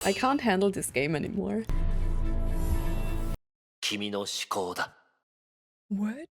I can't handle this game anymore. What?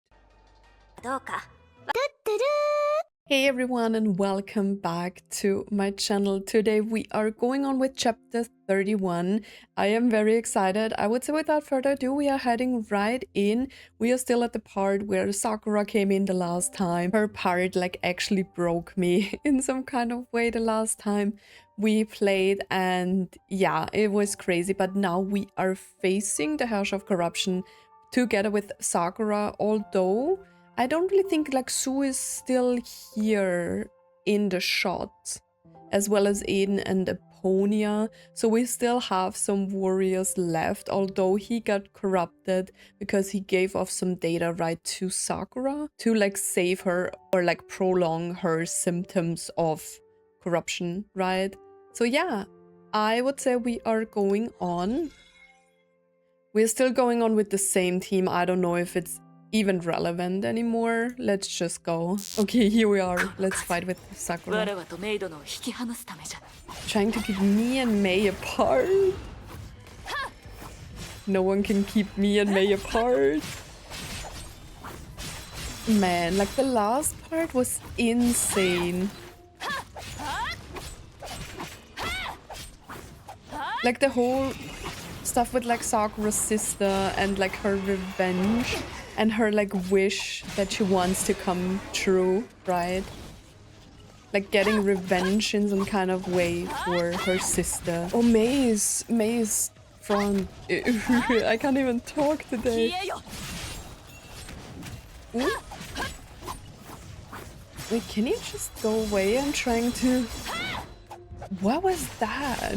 Hey everyone and welcome back to my channel. Today we are going on with chapter 31. I am very excited. I would say without further ado we are heading right in. We are still at the part where Sakura came in the last time. Her part like actually broke me in some kind of way the last time we played, and yeah, it was crazy. But now we are facing the Herrscher of Corruption together with Sakura, although I don't really think like Sue is still here in the shot, as well as Aiden and Aponia. So we still have some warriors left, although he got corrupted because he gave off some data right to Sakura to like save her or like prolong her symptoms of corruption, right? So yeah, I would say we are going on. We're still going on with the same team. I don't know if it's even relevant anymore. Let's just go. Okay, here we are. Let's fight with Sakura. Trying to keep me and Mei apart. No one can keep me and Mei apart. Man, like the last part was insane. Like the whole stuff with like Sakura's sister and like her revenge and her like wish that she wants to come true, right? Like getting revenge in some kind of way for her sister. Oh, Mei is front. I can't even talk today. Ooh. Wait, can you just go away? I'm trying to... What was that?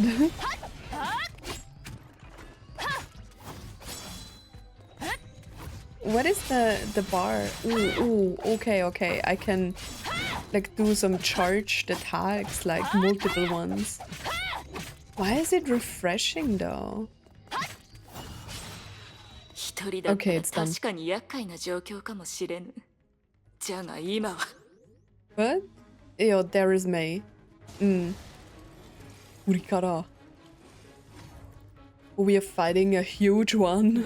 What is the bar? Ooh, okay. I can like do some charged attacks, like multiple ones. Why is it refreshing though? Okay, it's done. What? Yo, there is Mei. Urikara. We are fighting a huge one.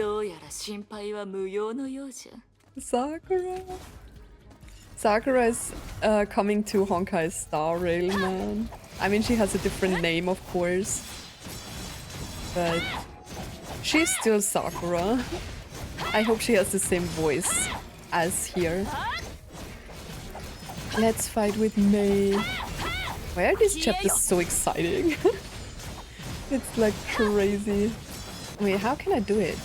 Sakura. Sakura is coming to Honkai Star Rail, man. I mean, she has a different name, of course. But she's still Sakura. I hope she has the same voice as here. Let's fight with Mei. Why are these chapters so exciting? It's like crazy. Wait, how can I do it?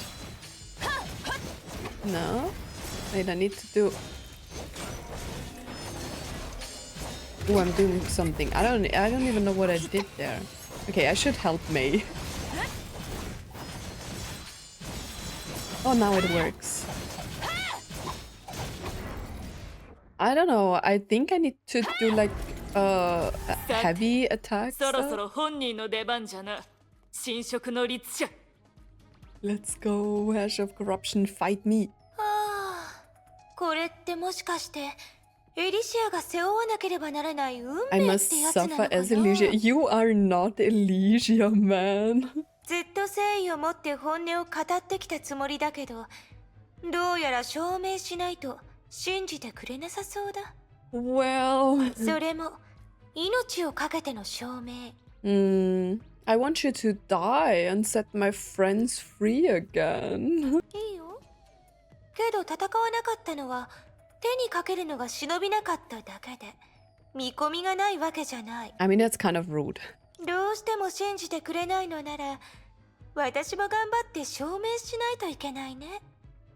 No? Wait, I need to do... Oh, I'm doing something. I don't even know what I did there. Okay, I should help Mei. Oh, now it works. I don't know. I think I need to do like heavy attacks. Let's go, Herrscher of Corruption, fight me. I must suffer as Elysia. You are not Elysia, man. Well... I want you to die and set my friends free again. I mean, that's kind of rude.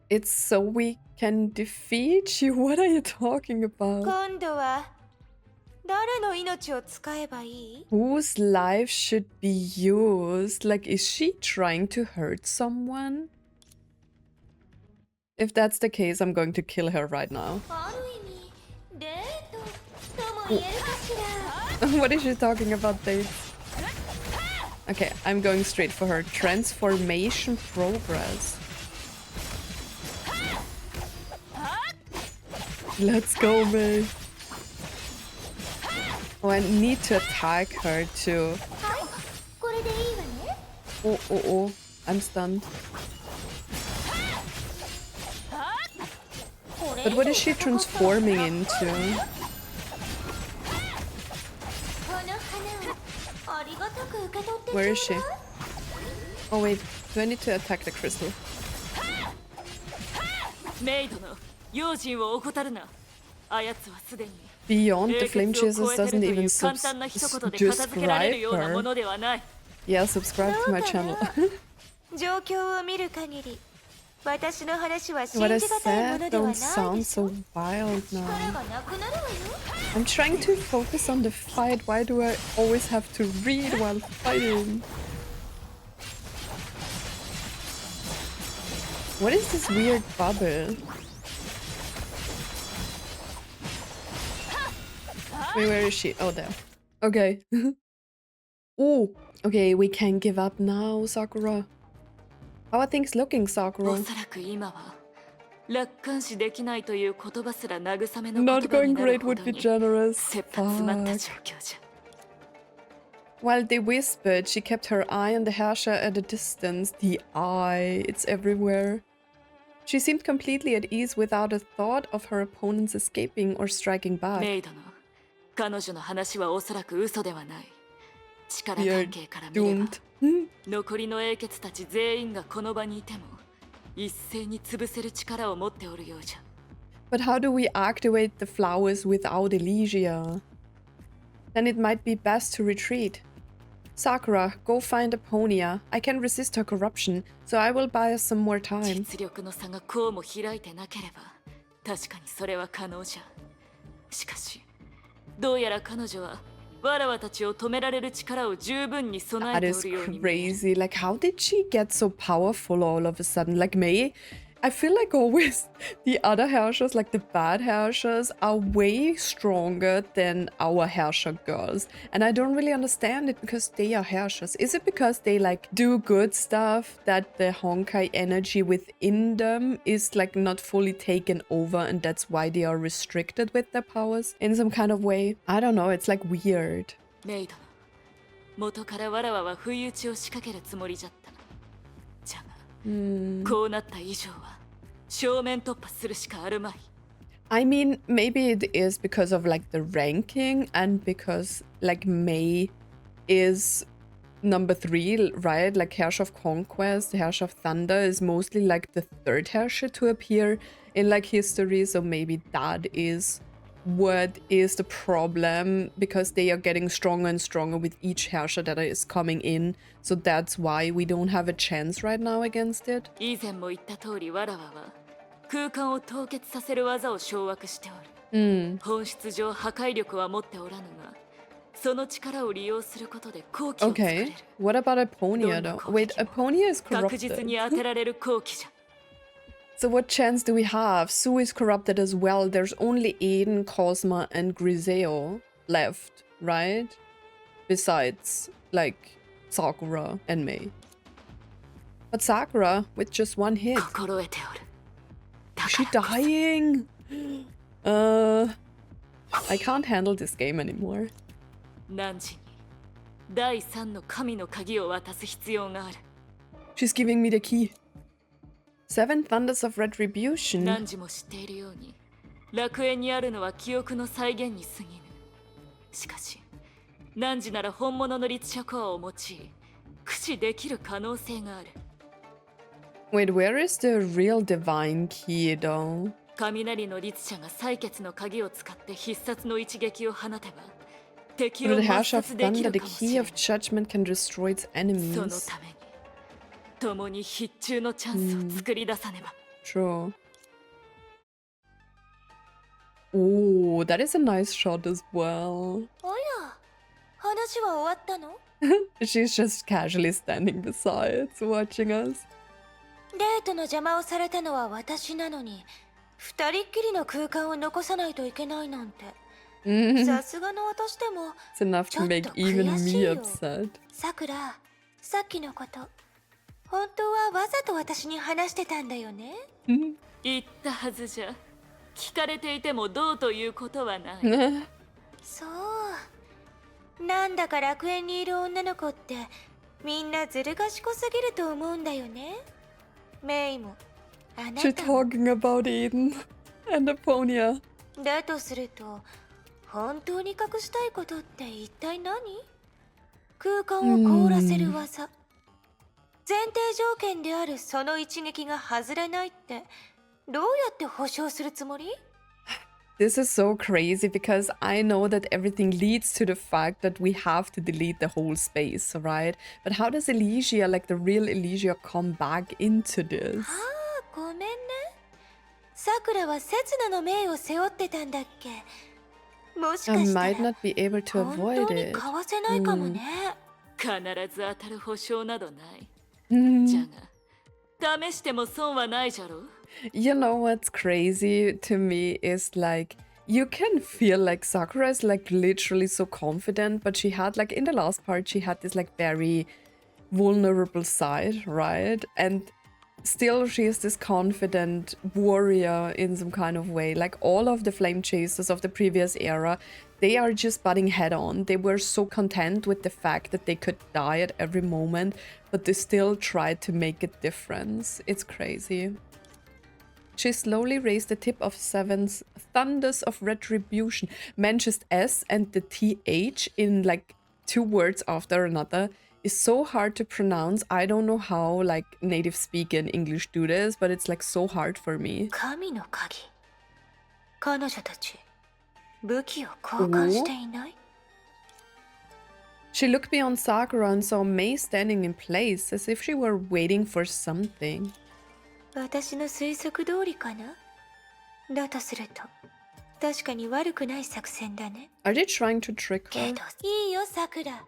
It's so we can defeat you. What are you talking about? Whose life should be used? Like, is she trying to hurt someone? If that's the case, I'm going to kill her right now. What is she talking about, dates? Okay, I'm going straight for her. Transformation progress. Let's go, Mei. Oh, I need to attack her too. Oh, oh, oh. I'm stunned. But what is she transforming into? Where is she? Oh wait, do I need to attack the crystal? Beyond the flame chasers doesn't even describe her. Yeah, subscribe to my channel. What I said don't sound so wild now. I'm trying to focus on the fight. Why do I always have to read while fighting? What is this weird bubble? Wait, where is she? Oh, there. Okay. Oh, okay, we can't give up now, Sakura. How are things looking, Sakura? Not going great would be generous. Fuck. While they whispered, she kept her eye on the Herrscher at a distance. The eye, it's everywhere. She seemed completely at ease without a thought of her opponents escaping or striking back. We are doomed. But how do we activate the flowers without Elysia? Then it might be best to retreat. Sakura, go find Aponia. I can resist her corruption, so I will buy us some more time. That is crazy. Like, how did she get so powerful all of a sudden? Like, Mei, I feel like always the other Herrschers, like the bad Herrschers, are way stronger than our Herrscher girls. And I don't really understand it because they are Herrschers. Is it because they like do good stuff that the Honkai energy within them is like not fully taken over and that's why they are restricted with their powers in some kind of way? I don't know, it's like weird. I mean, maybe it is because of like the ranking and because like Mei is number 3, right? Like Herrscher of Conquest, Herrscher of Thunder is mostly like the 3rd Herrscher to appear in like history, so maybe that is what is the problem, because they are getting stronger and stronger with each Herrscher that is coming in, so that's why we don't have a chance right now against it. Okay, what about Aponia though? Wait, Aponia is corrupted. So what chance do we have? Sue is corrupted as well. There's only Aiden, Kosma, and Griseo left, right? Besides, like, Sakura and Mei. But Sakura, with just one hit. Is she dying? I can't handle this game anymore. She's giving me the key. 7 Thunders of Retribution. Wait, where is the real divine key though? The Herrscher of Thunder, the key of judgment, can destroy its enemies. True. Oh, that is a nice shot as well. She's just casually standing beside, watching us. It's enough to make even me upset. Sakura, さっきのこと、本当はわざと私に話してたんだよね。言ったはずじゃ。聞かれていてもどうということはない。そう。なんだか楽園にいる女の子ってみんなずる賢すぎると思うんだよね。メイもあな She's たも。 talking about Eden and Aponia. だとすると、本当に隠したいことって一体何？空間を凍らせる技。前提条件であるその一撃が外れないってどうやって保証するつもり？ This is so crazy because I know that everything leads to the fact that we have to delete the whole space, right? But how does Elysia, like the real Elysia, come back into this? ごめんね。さくらは刹那の命を背負ってたんだっけ。もしか I した might ら not be able to 本 avoid 当に it. かわせないかもね。必ず当たる保証などない。 Mm. じゃが、試しても損はないじゃろ。 You know what's crazy to me is like you can feel like Sakura is like literally so confident, but she had like in the last part she had this like very vulnerable side, right? And still she is this confident warrior in some kind of way. Like all of the flame chasers of the previous era, they are just butting head on. They were so content with the fact that they could die at every moment, but they still tried to make a difference. It's crazy. She slowly raised the tip of Seven's Thunders of Retribution. Manchester S and the TH in like 2 words after another is so hard to pronounce. I don't know how like native speaking English do this, but it's like so hard for me. 神の鍵。彼女たち、武器を交換していない？ She looked beyond Sakura and saw Mei standing in place as if she were waiting for something. 私の推測通りかな？だとすると、確かに悪くない作戦だね。 Are they trying to trick け her? ど、いいよ、さくら。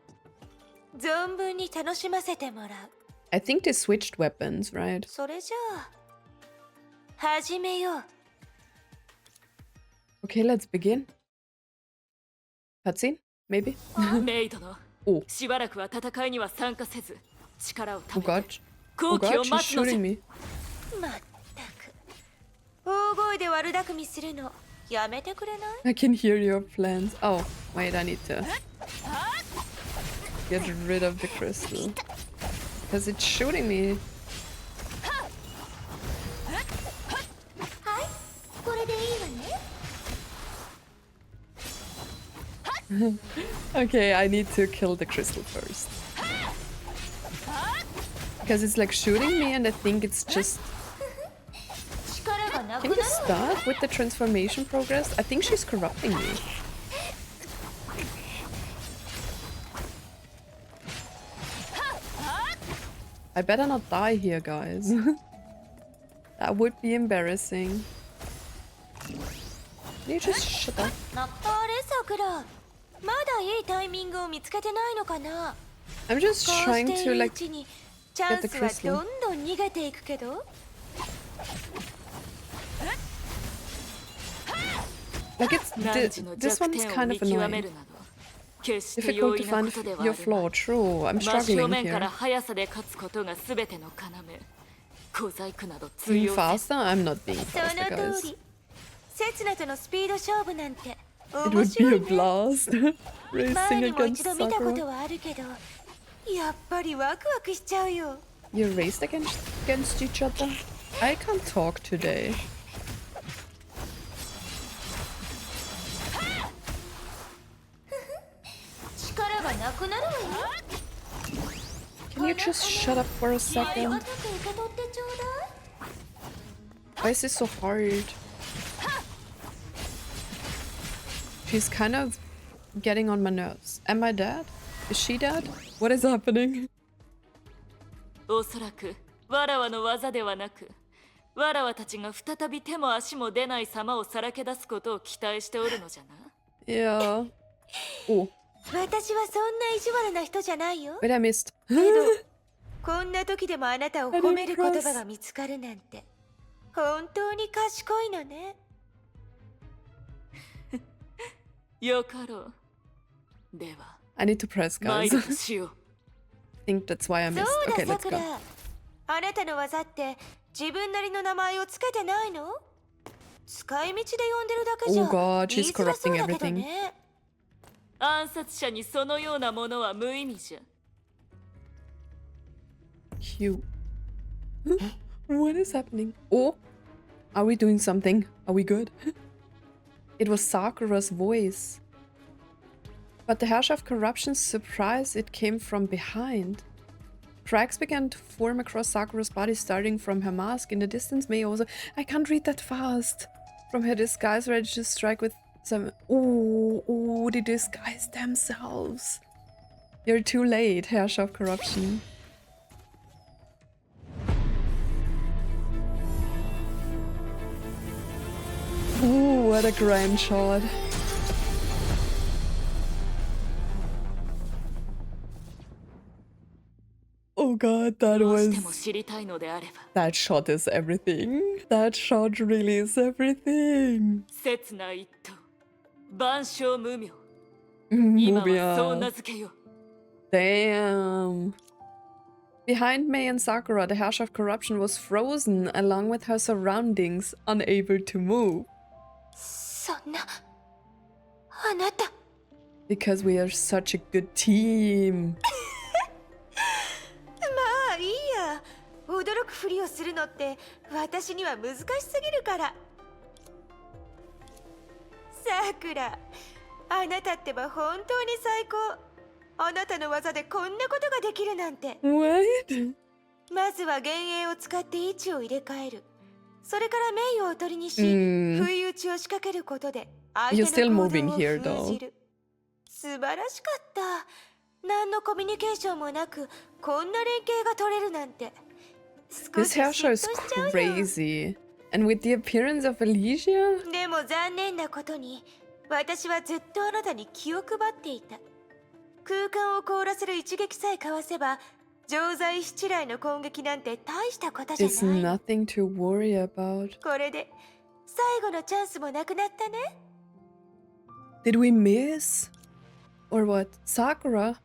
存分に楽しませてもらう。 I think they switched weapons, right? それじゃあ、始めよう。 Okay, let's begin. Cutscene? Maybe? メイ殿、Oh. しばらくは戦いには参加せず、力を Oh 貯め god. て Oh 好機 god, を she's 待つのじ shooting ゃ。 me. まったく。大声で悪巧みするの、やめてくれない？ I can hear your plans. Oh, wait, I need to get rid of the crystal. Because it's shooting me. はい、これでいいわね。 Okay, I need to kill the crystal first. Because it's like shooting me and I think it's just... 力がなく Can な you る。 stop with the transformation progress? I think she's corrupting me. I better not die here, guys. That would be embarrassing. Can you just shut up? あれ、さくら。まだいいタイミングを見つけてないのかな？ I'm just こう trying してい to るう like... ちにチャンスはどんどん逃げていくけど。 Like it's... 何時の This 弱 one's 点を kind 見 of 極め annoying. るなど、決して容 Difficult to 易なこ find とではあ your る flaw. まい。 True, I'm 真正 struggling 面から here. 速さで勝つことが全ての要。小細工など通 Being 用せず。 faster? I'm not being そ faster, の guys. 通り。刹那とのスピード勝負なんて It 面 would be 白 a いね。 blast. 前 Racing にも against 一度見たこと Sakura. はあるけど、やっぱりワクワクしちゃうよ。 You raced against each other? I can't talk today. 力がなくなるわよ。 Can you just shut up for a あり second? がたく受け取ってちょうだい。 Why is this so hard? She's kind of getting on my nerves. Am I dead? Is she dead? What is happening? おそらくわらわの技ではなく、わらわたちが再び手も足も出ない様をさらけ出すことを期待しておるのじゃな。 Yeah. Oh, 私はそんな意地悪な人じゃないよ。 wait, I missed. けど、こんな時でもあなたを褒める言葉が見つかるなんて、本当に賢いのね。よかろう。では、 I need to press, 参 guys. るとしよう。 I think that's why I そう missed. だ、 Okay, さ let's く go. ら。あなたの技って自分なりの名前をつけてないの？使い道で呼んでるだけじゃ Oh god, 言い she's づらそう corrupting だけど everything. ね。暗殺者にそのようなものは無意味じゃ。cute. What is happening? Oh, are we doing something? Are we good? It was Sakura's voice. But the Herrscher of Corruption's surprise, it came from behind. Cracks began to form across Sakura's body, starting from her mask. In the distance, Mei also... I can't read that fast. From her disguise, ready to strike with some... Oh, they disguised themselves. You're too late, Herrscher of Corruption. Ooh, what a grand shot. Oh god, that shot is everything. That shot really is everything. Mobius. Damn. Behind Mei and Sakura, the Herrscher of Corruption was frozen along with her surroundings, unable to move. Because we are such a good team. まあいいや。驚くふりをするのって私には難しすぎるから。さくら、あなたってば本当に最高。あなたの技でこんなことができるなんて。What? まずは幻影を使って位置を入れ替える。それから名誉を取りにし、不意打ちを仕掛けることで相手の行動を封じる。素晴らしかった。何のコミュニケーションもなくこんな連携が取れるなんて。This Herrscher is crazy. And with the appearance of Alicia? でも残念なことに私はずっとあなたに気を配っていた。空間を凍らせる一撃さえかわせば常在七来の攻撃なんて大したことじゃない。There's nothing to worry about. これで最後のチャンスもなくなったね。Did we miss? Or what? Sakura?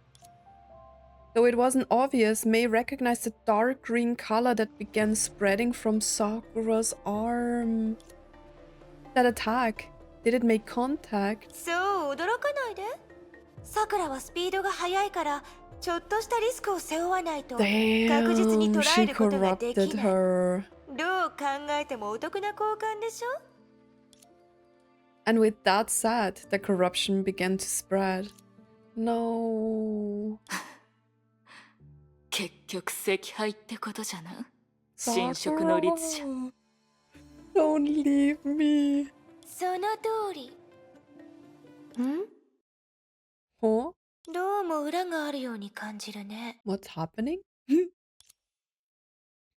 Though it wasn't obvious, Mei recognized the dark green color that began spreading from Sakura's arm. That attack, did it make contact? そう驚かないで。さくらはスピードが速いからちょっとしたリスクを背負わないと確実に Damn, 捉 she えることができない。 corrupted her. どう考えてもお得な交換でしょ。 And with that said, the corruption began to spread. No. 結局惜敗ってことじゃな。侵食の律者。Don't leave me. その通り。ん？ Huh? どうも裏があるように感じるね。 What's happening?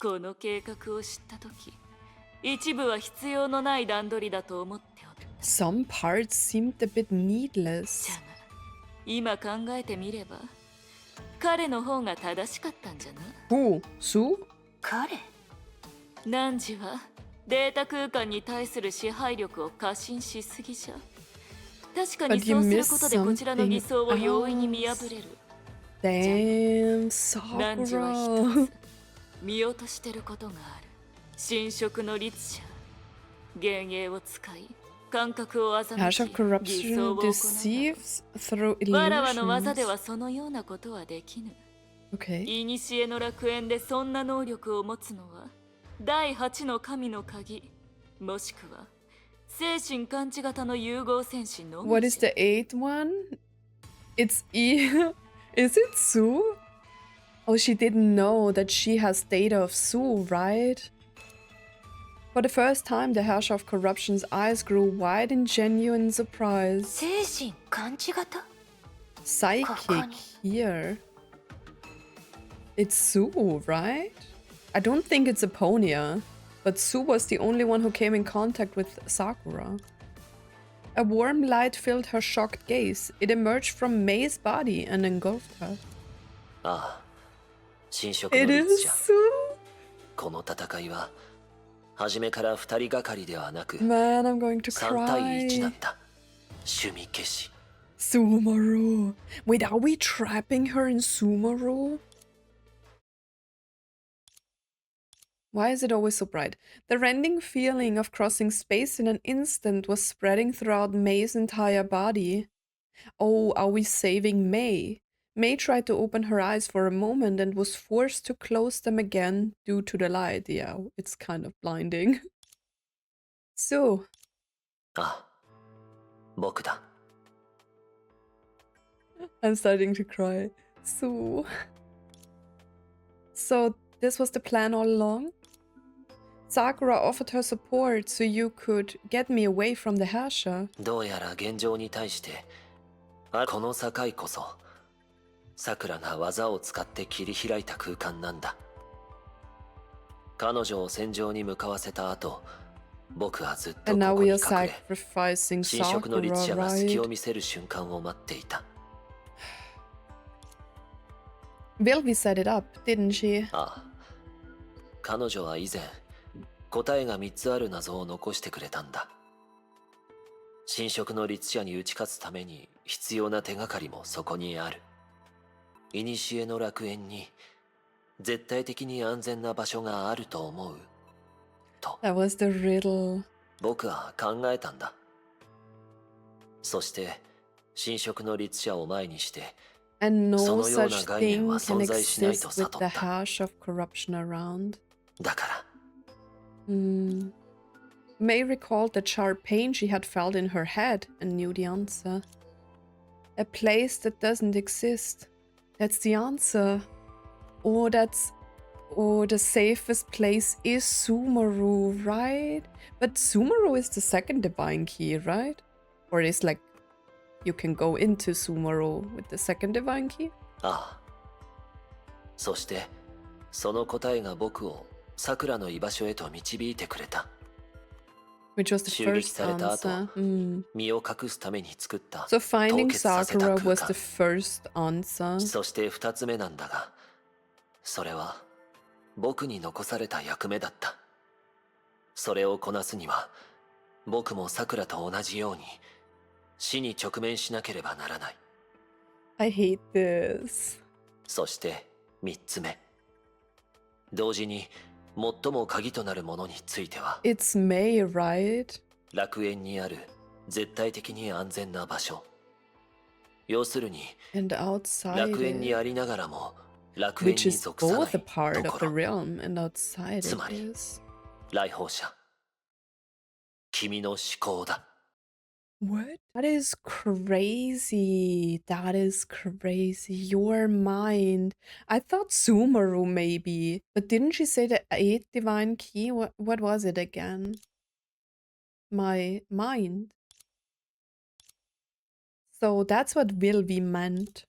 この計画を知ったとき、一部は必要のない段取りだと思っておる。 Some parts seemed a bit needless. じゃが、今考えてみれば、彼の方が正しかったんじゃな。Who? Sue? 彼？汝はデータ空間に対する支配力を過信しすぎじゃ。確かにそうすることでこちらの偽装を容易に見破れる。Damn, 汝は Sakura. 一つ見落としてることがある。侵食の律者、幻影を使い、感覚を欺 Herrscher of き、偽 Corruption 装を行う。 deceives through わらわの技で illusions. はそのようなことはできぬ。 Okay. 古の楽園でそんな能力を持つのは第8の神の鍵、もしくは精神感知型の融合戦士のみ。 What is the eighth one? It's E. Is it Sue? Oh, she didn't know that she has data of Sue, right? For the first time, the Herrscher of Corruption's eyes grew wide in genuine surprise. 精神感知型？ Psychic here. It's Sue, right? I don't think it's Aponia, but Sue was the only one who came in contact with Sakura. A warm light filled her shocked gaze. It emerged from Mei's body and engulfed her. ああ、侵食の It 律 is 者。 Sue! この戦いは初めから二人がかりではなく Man, I'm going to 3対1だっ cry. た。趣味消し。 Sumaru. Wait, are we trapping her in Sumaru? Why is it always so bright? The rending feeling of crossing space in an instant was spreading throughout Mei's entire body. Oh, are we saving Mei? Mei tried to open her eyes for a moment and was forced to close them again due to the light. Yeah, it's kind of blinding. So. ああ、僕だ。I'm starting to cry. So. So, this was the plan all along? Sakura offered her support so you could get me away from the Herrscher. どうやら現状に対して、この境こそ、さくらが技を使って切り開いた空間なんだ。彼女を戦場に向かわせた後、僕はずっとこ And now こ we に are 隠れ、 sacrificing 侵食の Sakura, 律者が隙を right? 見せる瞬間を待っていた。Vilvi set it up, didn't she? ああ、彼女は以前、答えが3つある謎を残してくれたんだ。侵食の律者に打ち勝つために必要な手がかりもそこにある。古の楽園に絶対的に安全な場所があると思うと。That was the riddle. 僕は考えたんだ。そして侵食の律者を前にして、 And そ no のような such 概念 thing は can 存在しない exist と with 悟 the った。 Herrscher of Corruption around. だから Mei recalled the sharp pain she had felt in her head and knew the answer. A place that doesn't exist. That's the answer. Oh, the safest place is Sumeru, right? But Sumeru is the second divine key, right? Or it's like you can go into Sumeru with the second divine key? ああ。そしてその答えが僕をさくらの居場所へと導いてくれた。 Which was the 襲撃 first された後、 answer. 身を隠すために作った So 凍 finding 結させた Sakura 空 was the 間。 first answer. そして2つ目なんだが、それは僕に残された役目だった。それをこなすには、僕もさくらと同じように死に直面しなければならない。 I hate this. そして3つ目。同時に最も鍵となるものについては、 It's Mei, right? 楽園にある絶対的に安全な場所。要するに、 And outside 楽園に it. ありながらも楽園 Which に is 属さない both a part と of こ the ろ。 realm and outside it つまり、 is. 来訪者。君の思考だ。 What? That is crazy. That is crazy. Your mind. I thought Sumeru maybe. But didn't she say the 8th divine key? What was it again? My mind. So that's what Vilvi meant.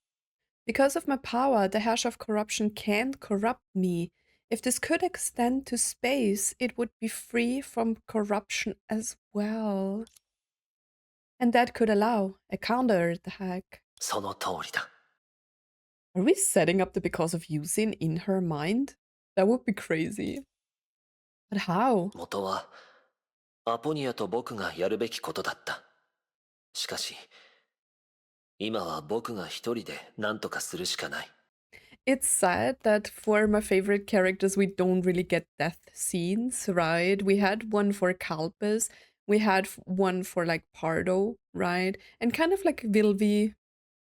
Because of my power, the Herrscher of Corruption can't corrupt me. If this could extend to space, it would be free from corruption as well. And that could allow a counterattack. その通りだ。 Are we setting up the because of using in her mind? That would be crazy. But how? 元はアポニアと僕がやるべきことだった。しかし、今は僕が一人で何とかするしかない。 It's sad that for my favorite characters, we don't really get death scenes, right? We had one for Kalpis, we had one for like Pardo, right? And kind of like Vilvi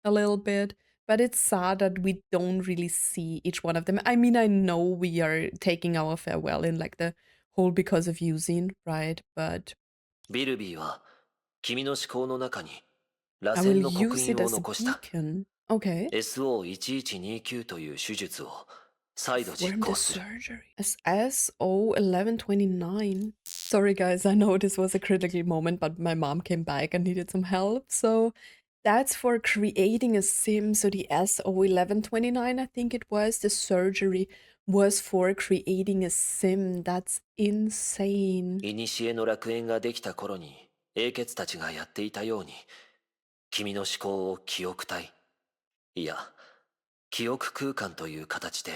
a little bit. But it's sad that we don't really see each one of them. I mean, I know we are taking our farewell in like the whole because of using, right? But ビルビーは君の思考の中に螺 I 旋 will の刻 use 印 it を as a 残した。 beacon. Okay. SO1129 という手術を再度実 Perform the 行する。 surgery. SO1129. Sorry, guys, I know this was a critical moment, but my mom came back and needed some help. So that's for creating a sim. So the SO1129, I think it was, the surgery was for creating a sim. That's insane. 古の楽園ができた頃に英傑たちがやっていたように、君の思考を記憶体、いや、記憶空間という形で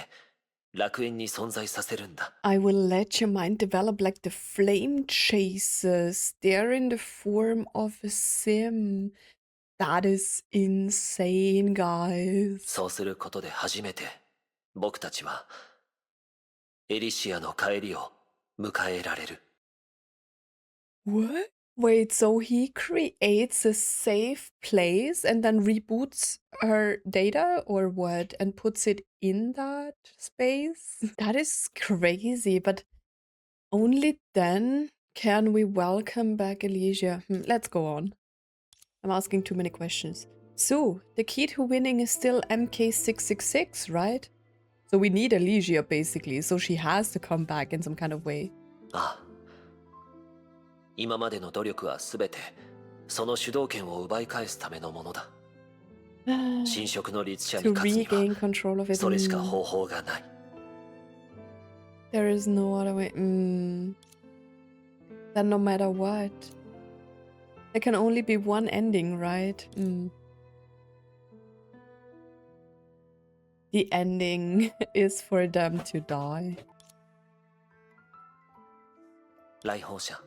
楽園に存在させるんだ。 I will let your mind develop like the flame chasers. They're in the form of a sim. That is insane, guys. そうすることで初めて僕たちはエリシアの帰りを迎えられる。 What? Wait, so he creates a safe place and then reboots her data or what? And puts it in that space? That is crazy, but only then can we welcome back Elysia. Let's go on. I'm asking too many questions. So, the key to winning is still MK666, right? So we need Elysia basically, so she has to come back in some kind of way. ああ、今までの努力はすべてその主導権を奪い返すためのものだ。侵食の律者に To 勝つに regain control of は it. それしか方法がない。There is no other way. Then no matter what, there can only be one ending, right? The ending is for them to die. 来訪者、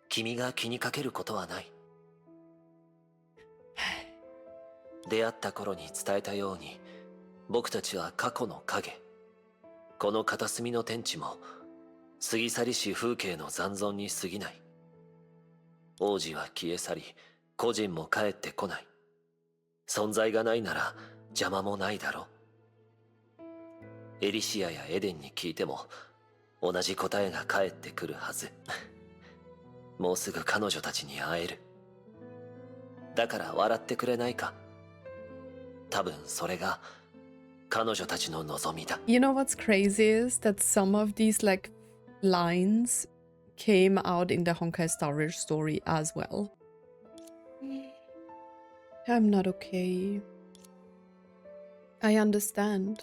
君が気にかけることはない。出会った頃に伝えたように、僕たちは過去の影。この片隅の天地も過ぎ去りし風景の残存に過ぎない。王子は消え去り、個人も帰ってこない。存在がないなら邪魔もないだろう。エリシアやエデンに聞いても同じ答えが返ってくるはず。もうすぐ彼女たちに会える。だから笑ってくれないか。多分それが彼女たちの望みだ。You know what's crazy is that some of these like lines came out in the Honkai Star Wars story as well. I'm not okay. I understand.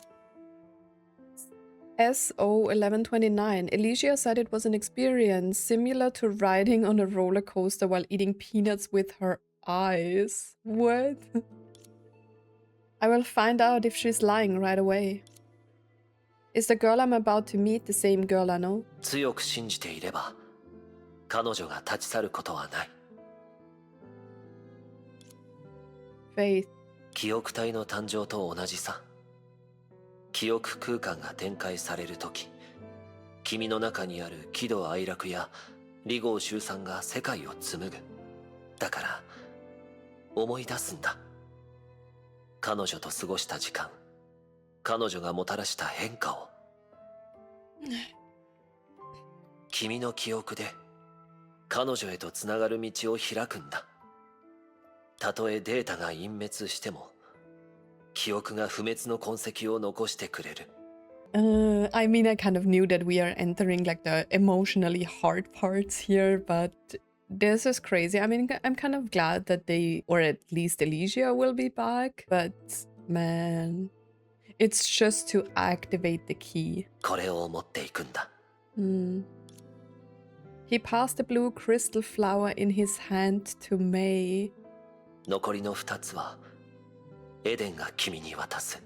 SO1129. Elysia said it was an experience similar to riding on a roller coaster while eating peanuts with her eyes. What? I will find out if she's lying right away. Is the girl I'm about to meet the same girl I know? 強く信じていれば彼女が立ち去ることはない。Faith. 記憶体の誕生と同じさ。記憶空間が展開されるとき、君の中にある喜怒哀楽や離合集散が世界を紡ぐ。だから思い出すんだ。彼女と過ごした時間、彼女がもたらした変化を。君の記憶で彼女へとつながる道を開くんだ。たとえデータが隠滅しても、記憶が不滅の痕跡を残してくれる。I mean, I kind of knew that we are entering like the emotionally hard parts here, but this is crazy. I mean, I'm kind of glad that they, or at least Elysia will be back, but man, it's just to activate the key. これを持っていくんだ。He passed the blue crystal flower in his hand to Mei. 残りの2つはエデンが君に渡す。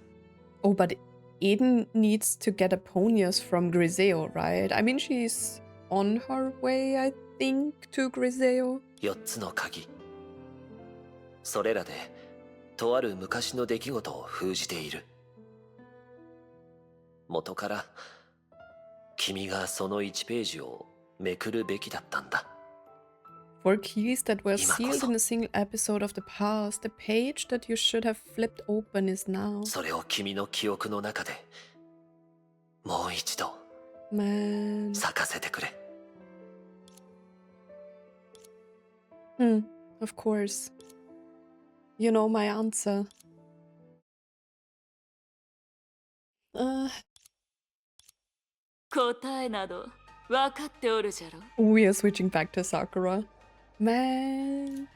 Oh, but Eden needs to get Aponias from Griseo, right? I mean, she's on her way, I think, to Griseo. 4つの鍵。それらでとある昔の出来事を封じている。元から君がその1ページをめくるべきだったんだ。For keys that were sealed in a single episode of the past, the page that you should have flipped open is now. それを君の記憶の中でもう一度 Man. 咲かせてくれ。Of course. You know my answer. 答えなど分かっておるじゃろ。 We are switching back to Sakura. Man.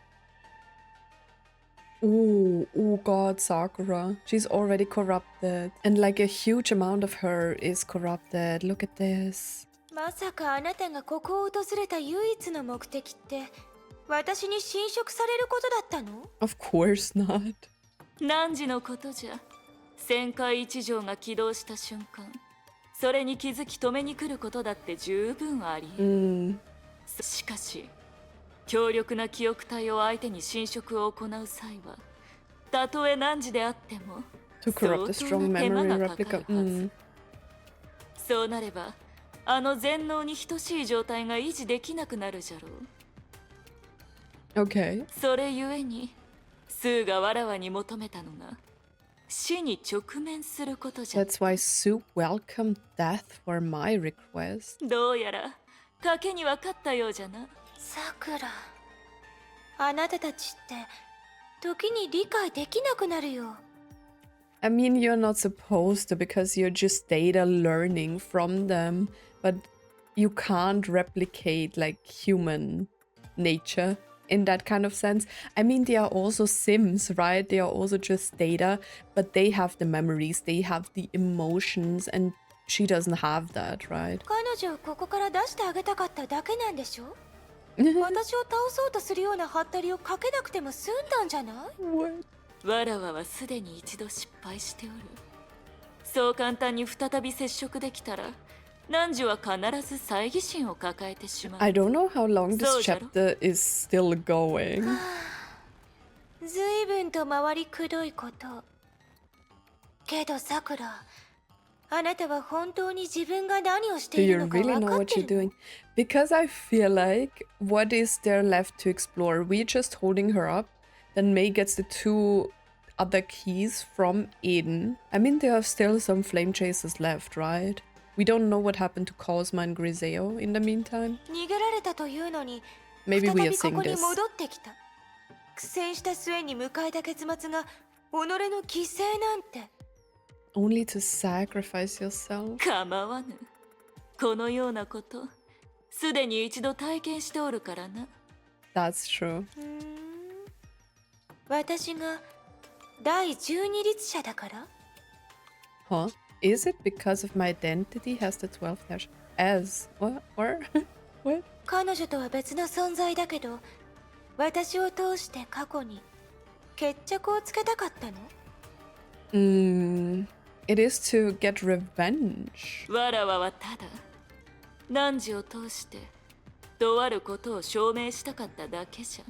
Oh god, Sakura. She's already corrupted. And like a huge amount of her is corrupted. Look at this. まさかあなたがここを訪れた唯一の目的って私に侵食されることだったの？ Of course not. 汝のことじゃ。旋回一条が起動した瞬間、それに気づき止めに来ることだって十分あり得る。しかし強力な記憶体を相手に侵食を行う際は、たとえ汝であっても To corrupt a 相 strong 当な手間 memory がかかる replica. はず。そうなればあの全能に等しい状態が維持できなくなるじゃろう。Okay. それゆえにスーがわらわに求めたのが死に直面することじゃ。 That's why Sue welcomed death for my request. どうやら賭けに分かったようじゃな。さくら、あなたたちって時に理解できなくなるよ。 I mean, you're not supposed to because you're just data learning from them, but you can't replicate like human nature in that kind of sense. I mean, they are also Sims, right? They are also just data, but they have the memories, they have the emotions, and she doesn't have that, right? 彼女をここから出してあげたかっただけなんでしょ。私を倒そうとするようなハッタリをかけなくても済んだんじゃない？ What? わらわはすでに一度失敗しておる。そう簡単に再び接触できたら汝は必ず猜疑心を抱えてしまう。 I don't know how long this そうじゃろ？ chapter is still going. ずいぶんと回りくどいこと。けどさくら、あなたは本当に自分が何をして Do いる you のか really 分 know かっ what て you're るの？ doing? Because I feel like what is there left to explore? We're just holding her up. Then Mei gets the 2 other keys from Eden. I mean, there are still some flame chasers left, right? We don't know what happened to Kosma and Griseo in the meantime. 逃げられたというのに、 Maybe 再 we are びこ seeing こに this. 戻ってきた。苦戦した末に迎えた結末が己の犠牲なんて。 Only to sacrifice yourself? 構わぬ。このようなことすでに一度体験しておるからな。 That's true. 私が第12律者だから？ Huh? Is it because of my identity has the 12 dash? As? What? Or? What? 彼女とは別の存在だけど、私を通して過去に決着をつけたかったの？ It is to get revenge. わらわはただ汝を通してとあることを証明したかっただけじゃ。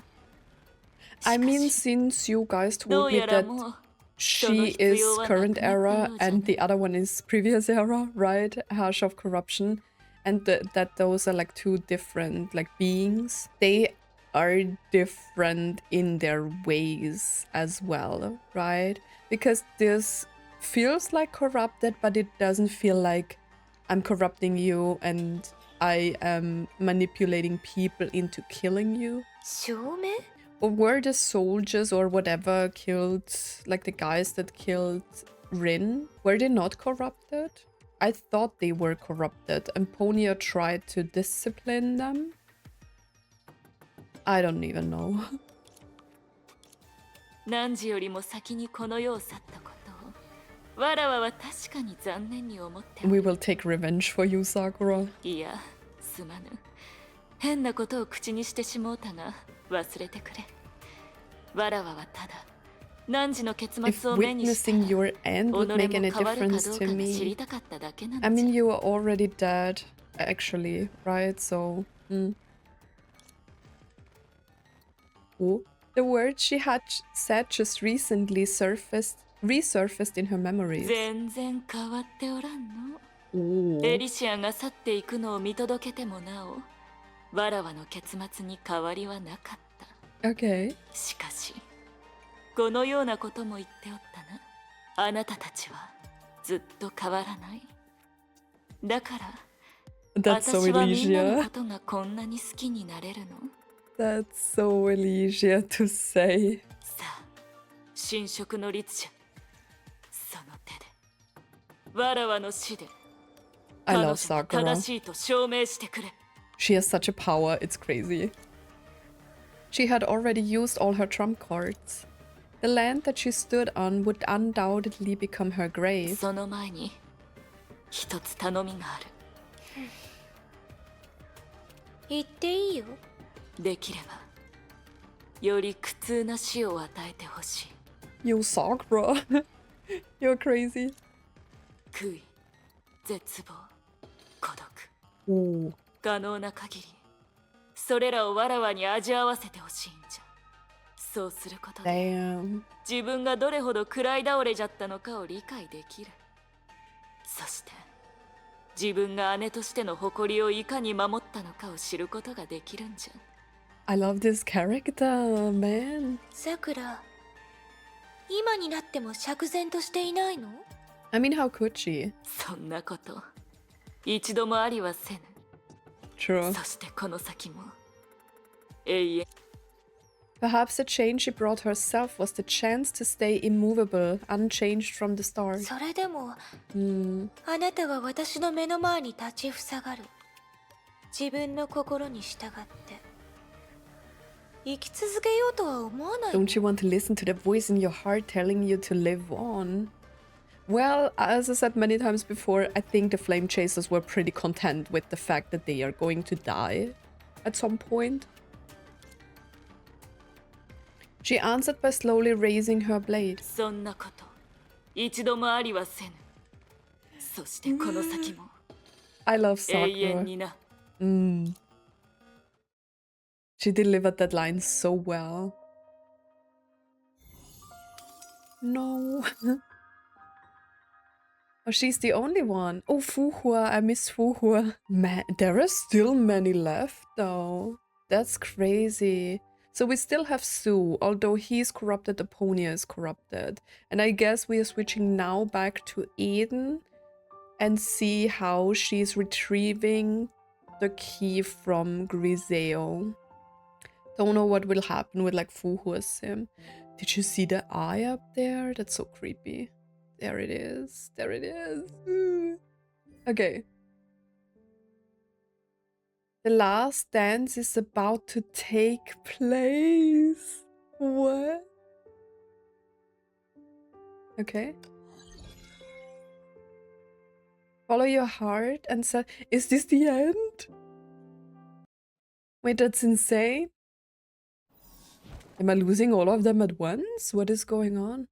I mean, since you guys ど told う me やら that もう she is current era and the other one is previous era, right? Herrscher of Corruption. And that those are like 2 different like beings. They are different in their ways as well, right? Because this feels like corrupted, but it doesn't feel like I'm corrupting you and I am manipulating people into killing you. 証明？ Or were the soldiers or whatever killed, like the guys that killed Rin, were they not corrupted? I thought they were corrupted and Aponia tried to discipline them. I don't even know. 汝よりも先にこの世を去ったことをわらわは確かに残念に思ってお We る。 will take revenge for you, Sakura. いや、すまぬ。変なことを口にしてしもうたが忘れてくれ。わらわはただ汝の結 If 末を目にした witnessing ら your end 己 would も make any 変わるかど difference う to かが知り me. たかっただけなの I mean, じゃ。 you are already dead, actually, right? So, Oh, the words she had said just recently resurfaced in her memories. 全然変わっておらんの。 Oh. エリシアが去っていくのを見届けてもなお、わらわの結末に変わりはなかった。 Okay. しかし、このようなことも言っておったな。あなたたちはずっと変わらない。だから、 That's so 私はみんなのこ Elysia. とがこんなに好きになれるの。 That's so Elysia to say. さあ、神職の律者、その手で、わらわの死で、 I 彼 love 女が Sakura. 正しいと証明してくれ。 She has such a power, it's crazy. She had already used all her trump cards. The land that she stood on would undoubtedly become her grave. その前に、一つ頼みがある。言っていいよ。できれば、より苦痛な死を与えてほしい。 You Sakura. You're crazy. 悔い、絶望、孤独。 Ooh. 可能な限りそれらをわらわに味わわせてほしいんじゃ。そうすることで Damn. 自分がどれほど食らい倒れじゃったのかを理解できる。そして自分が姉としての誇りをいかに守ったのかを知ることができるんじゃ。I love this character, man. さくら、今になっても釈然としていないの？ I mean, how could she? そんなこと一度もありはせぬ。 True. そしてこの先も永遠。 Perhaps the change she brought herself was the chance to stay immovable, unchanged from the start. それでも、あなたは私の目の前に立ちふさがる。自分の心に従って。生き続けようとは思わないの？ Don't you want to listen to the voice in your heart telling you to live on? Well, as I said many times before, I think the Flame Chasers were pretty content with the fact that they are going to die at some point. She answered by slowly raising her blade. そんなこと一度もありはせぬ。そしてこの先も I love 永遠 Sakura. にな。 She delivered that line so well. No. Oh, she's the only one. Oh, Fuhua. I miss Fuhua. Man, there are still many left, though. That's crazy. So we still have Sue, although he's corrupted, Aponia is corrupted. And I guess we are switching now back to Eden and see how she's retrieving the key from Griseo. Don't know what will happen with like Fuhua's sim. Did you see the eye up there? That's so creepy. There it is. There it is. Okay. The last dance is about to take place. What? Okay. Follow your heart and say, is this the end? Wait, that's insane. Am I losing all of them at once? What is going on?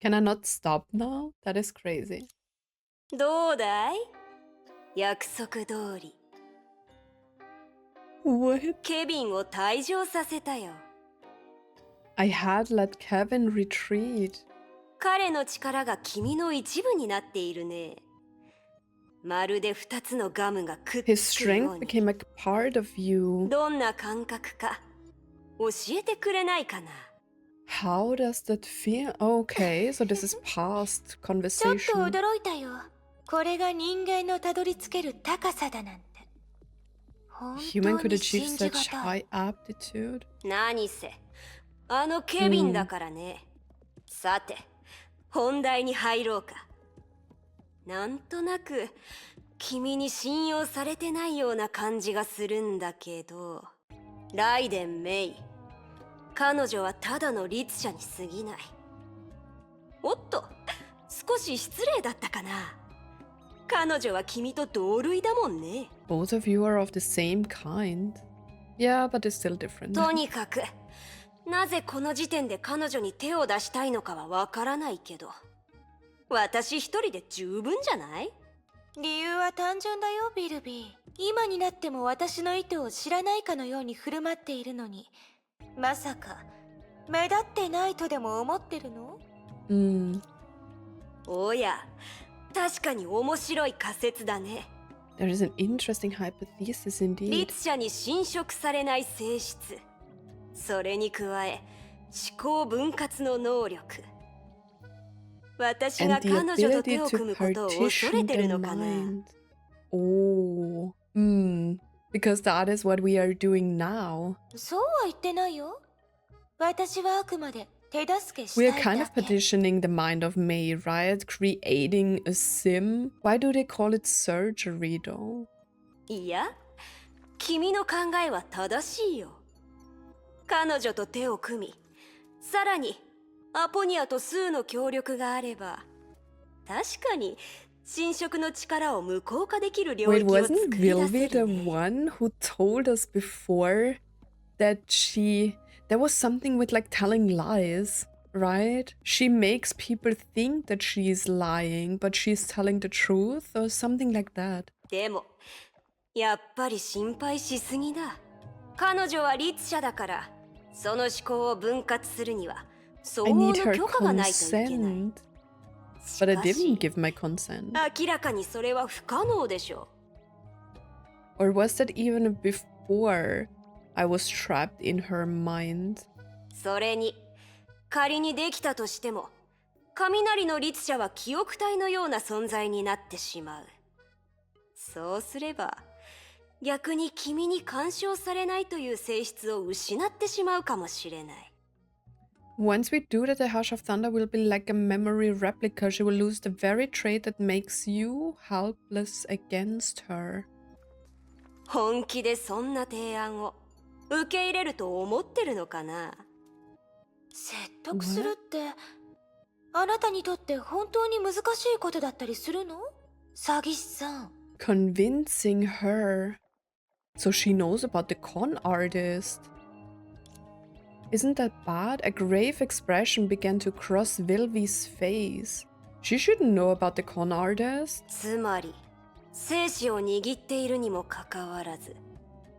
Can I not stop now? That is crazy. どうだい？約束通り。What? ケビンを退場させたよ。I had let Kevin retreat. 彼の力が君の一部になっているね。まるで二つのガムがくっ His つくよ strength うに。 became a part of you. どんな感覚か教えてくれないかな。 How does that feel? Okay, so this is past ちょっと conversation. 驚いたよ。これが人間のたどり着ける高さだなんて。本 Human 当 could に achieve 信じ such がたい。 high aptitude. 何せ、あのケビンだからね。さて、本題に入ろうか。なんとなく、君に信用されてないような感じがするんだけど、ライデン・メイ。彼女はただの律者に過ぎない。おっと、少し失礼だったかな。彼女は君と同類だもんね。Both of you are of the same kind. Yeah, but it's still different. とにかく、なぜこの時点で彼女に手を出したいのかはわからないけど、私一人で十分じゃない？理由は単純だよ、ビルビー。今になっても私の意図を知らないかのように振る舞っているのに、まさか目立ってないとでも思ってるの？おや、確かに面白い仮説だね。There is an interesting hypothesis indeed. 律者に侵食されない性質。それに加え、思考分割の能力。私が And the 彼女と ability 手を組 to むことを恐れ partition てる the のかな。 mind. Oh. Because that is what we are doing now. そうは言ってないよ。私はあくまで手助けした We い are だ kind of け。 partitioning the mind of Mei, right? Creating a sim. Why do they call it surgery though? いや、君の考えは正しいよ。彼女と手を組み、さらにアポニアとスーの協力があれば、確かに侵食の力を無効化できる領 Wait, 域を作 wasn't り出 Vilvi せ the るね。 one who told us before that there was something with like telling lies, right? She makes people think that she's lying, but she's telling the truth or something like that. でも、やっぱり心配しすぎだ。彼女は律者だから、その思考を分割するには、相 I 応の need her 許可がないといけない。 consent. し But I か didn't し、 give my consent. 明らかにそれは不可能でしょ Or was that even before I was trapped in her mind? それに仮にできたとしても雷の律者は記憶体のような存在になってしまう。そうすれば逆に君に干渉されないという性質を失ってしまうかもしれない。 Once we do that, the Herrscher of Thunder will be like a memory replica. She will lose the very trait that makes you helpless against her. 本気でそんな提案を受け入れると思ってるのかな。説得するってあなたにとって本当に難しいことだったりするの？詐欺師さん。 Convincing her. So she knows about the con artist. Isn't that bad? A grave expression began to cross Vilvi's face. She shouldn't know about the con artist. つまり生死を握っているにもかかわらず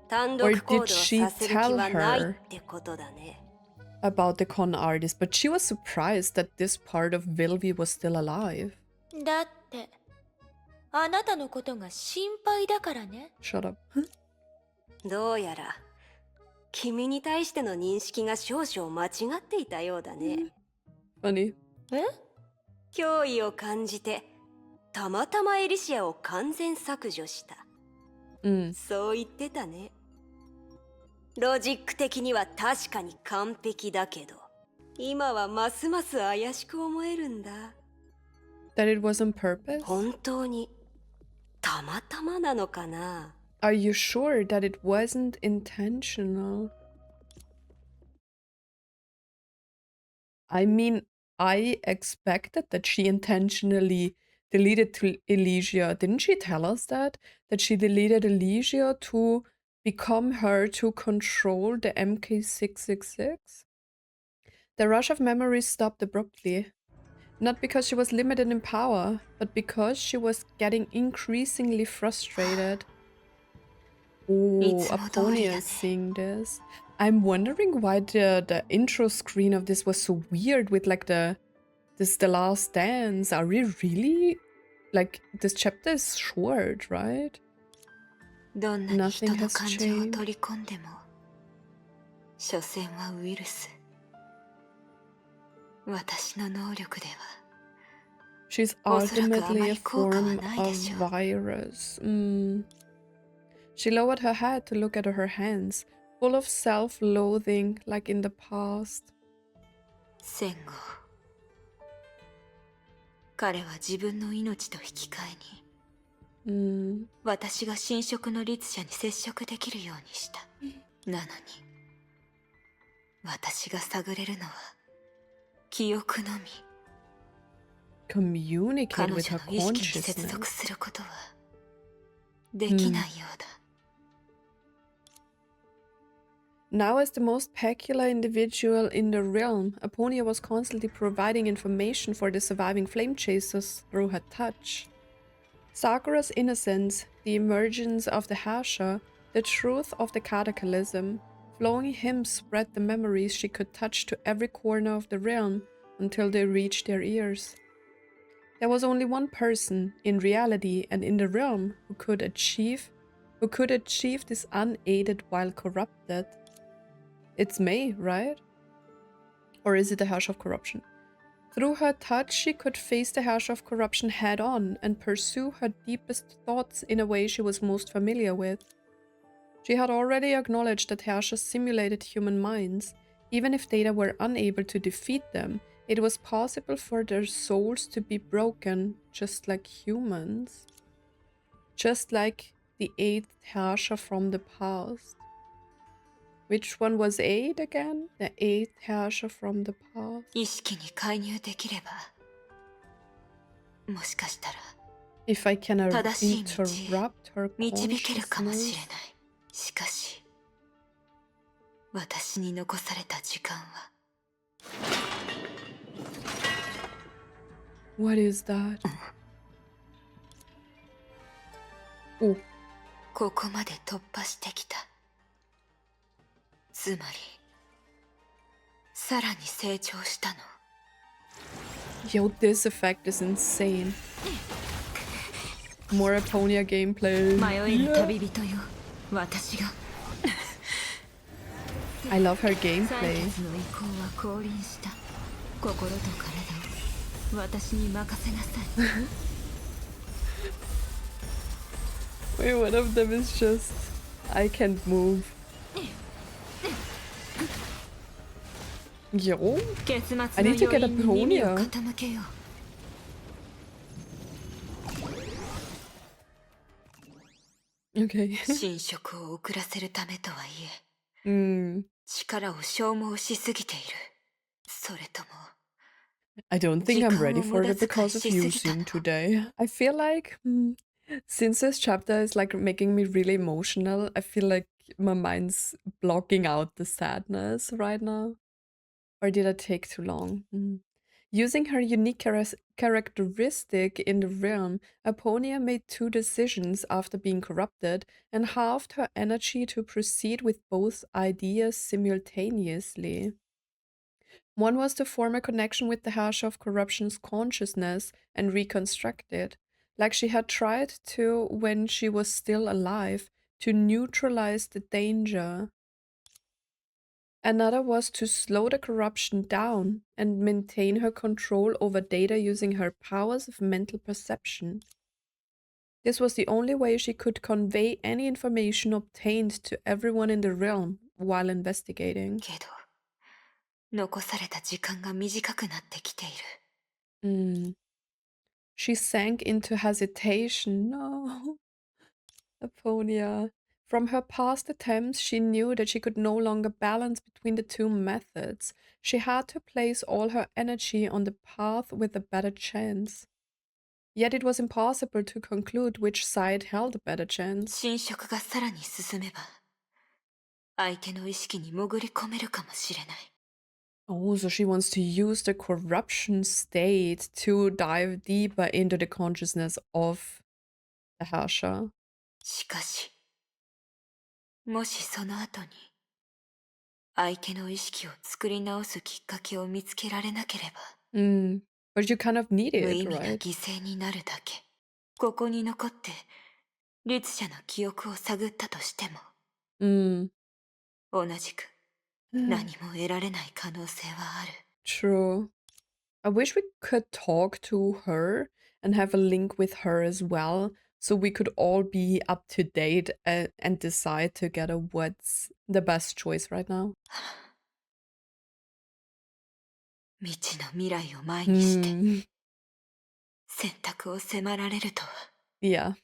単 Or 独行動 did she させる気は tell ない her ってことだね。 about the con artist? But she was surprised that this part of Vilvi was still alive. だってあなたのことが心配だからね。 Shut up. どうやら君に対しての認識が少々間違っていたようだね。 Funny. え？脅威を感じてたまたまエリシアを完全削除した。そう言ってたね。ロジック的には確かに完璧だけど今はますます怪しく思えるんだ。 That it was on purpose? 本当にたまたまなのかな。 Are you sure that it wasn't intentional? I mean, I expected that she intentionally deleted Elysia. Didn't she tell us that? That she deleted Elysia to become her to control the MK666? The rush of memories stopped abruptly. Not because she was limited in power, but because she was getting increasingly frustrated. Oh, Aponia is seeing this. I'm wondering why the intro screen of this was so weird with like the last dance. Are we really like this chapter is short, right? どんなに人 Nothing の has 感情を changed. 取り込んでも所詮はウイルス。私の能力では She's おそらくあま ultimately a り効果は form ないでしょう。 of virus. She lowered her head to look at her hands, full of self-loathing like in the past. 戦後彼は自分の命と引き換えに私が侵食の律者に接触できるようにした。なのに私が探れるのは記憶のみ。 Communicate 彼 with 女 her の意識に接 consciousness. 続することはできないようだ。Now, as the most peculiar individual in the realm, Aponia was constantly providing information for the surviving flame chasers through her touch. Sakura's innocence, the emergence of the Herrscher, the truth of the cataclysm, flowing hymns spread the memories she could touch to every corner of the realm until they reached their ears. There was only one person, in reality and in the realm, who could achieve this unaided while corrupted. It's Mei, right? Or is it the Herrscher of Corruption? Through her touch, she could face the Herrscher of Corruption head-on and pursue her deepest thoughts in a way she was most familiar with. She had already acknowledged that Herrschers simulated human minds. Even if Data were unable to defeat them, it was possible for their souls to be broken, just like humans. Just like the 8th Herrscher from the past. Which one was 8 again? The 8th Herrscher from the past. 意識に介入できればもしかしたら If I can 正しい道へ interrupt her 導けるかもし consciousness. れない。しかし私に残された時間は What is that? Oh, ここまで突破してきた。つまりさらに成長したの。 yo, this effect is insane. More Aponia gameplay. 迷える旅人よ、私が I love her 採 gameplay. 血の意向は降臨した。心と体を私に任せなさい。 Wait, one of them is just... I can't move. Yo? 結末の I need to get 余韻に耳を Aponia. 傾けよう。 Okay. 侵食を遅らせるためとはいえ、 mm. 力を消耗しすぎている。それとも I don't think I'm ready for it because of using today. I feel like since this chapter is like making me really emotional, I feel like my mind's blocking out the sadness right now. Or did I take too long? Using her unique characteristic in the realm, Aponia made two decisions after being corrupted and halved her energy to proceed with both ideas simultaneously. One was to form a connection with the Herrscher of Corruption's consciousness and reconstruct it, like she had tried to when she was still alive, to neutralize the danger. Another was to slow the corruption down and maintain her control over data using her powers of mental perception. This was the only way she could convey any information obtained to everyone in the realm while investigating. けど、残された時間が短くなってきている。She sank into hesitation. No. Aponia. From her past attempts, she knew that she could no longer balance between the two methods. She had to place all her energy on the path with a better chance. Yet it was impossible to conclude which side held a better chance. 侵食がさらに進めば、相手の意識に潜り込めるかもしれない。 Oh, so she wants to use the corruption state to dive deeper into the consciousness of the Herrscher. しかし、もしその後に相手の意識を作り直すきっかけを見つけられなければ、But you kind of need 無 it, 意味な right? 犠牲になるだけ。ここに残って律者の記憶を探ったとしても、同じく何も得られない可能性はある。 True. I wish we could talk to her and have a link with her as well, so we could all be up to date and decide together what's the best choice right now. 未知の未来を前にして、 Hmm. 選択を迫られるとは、 Yeah,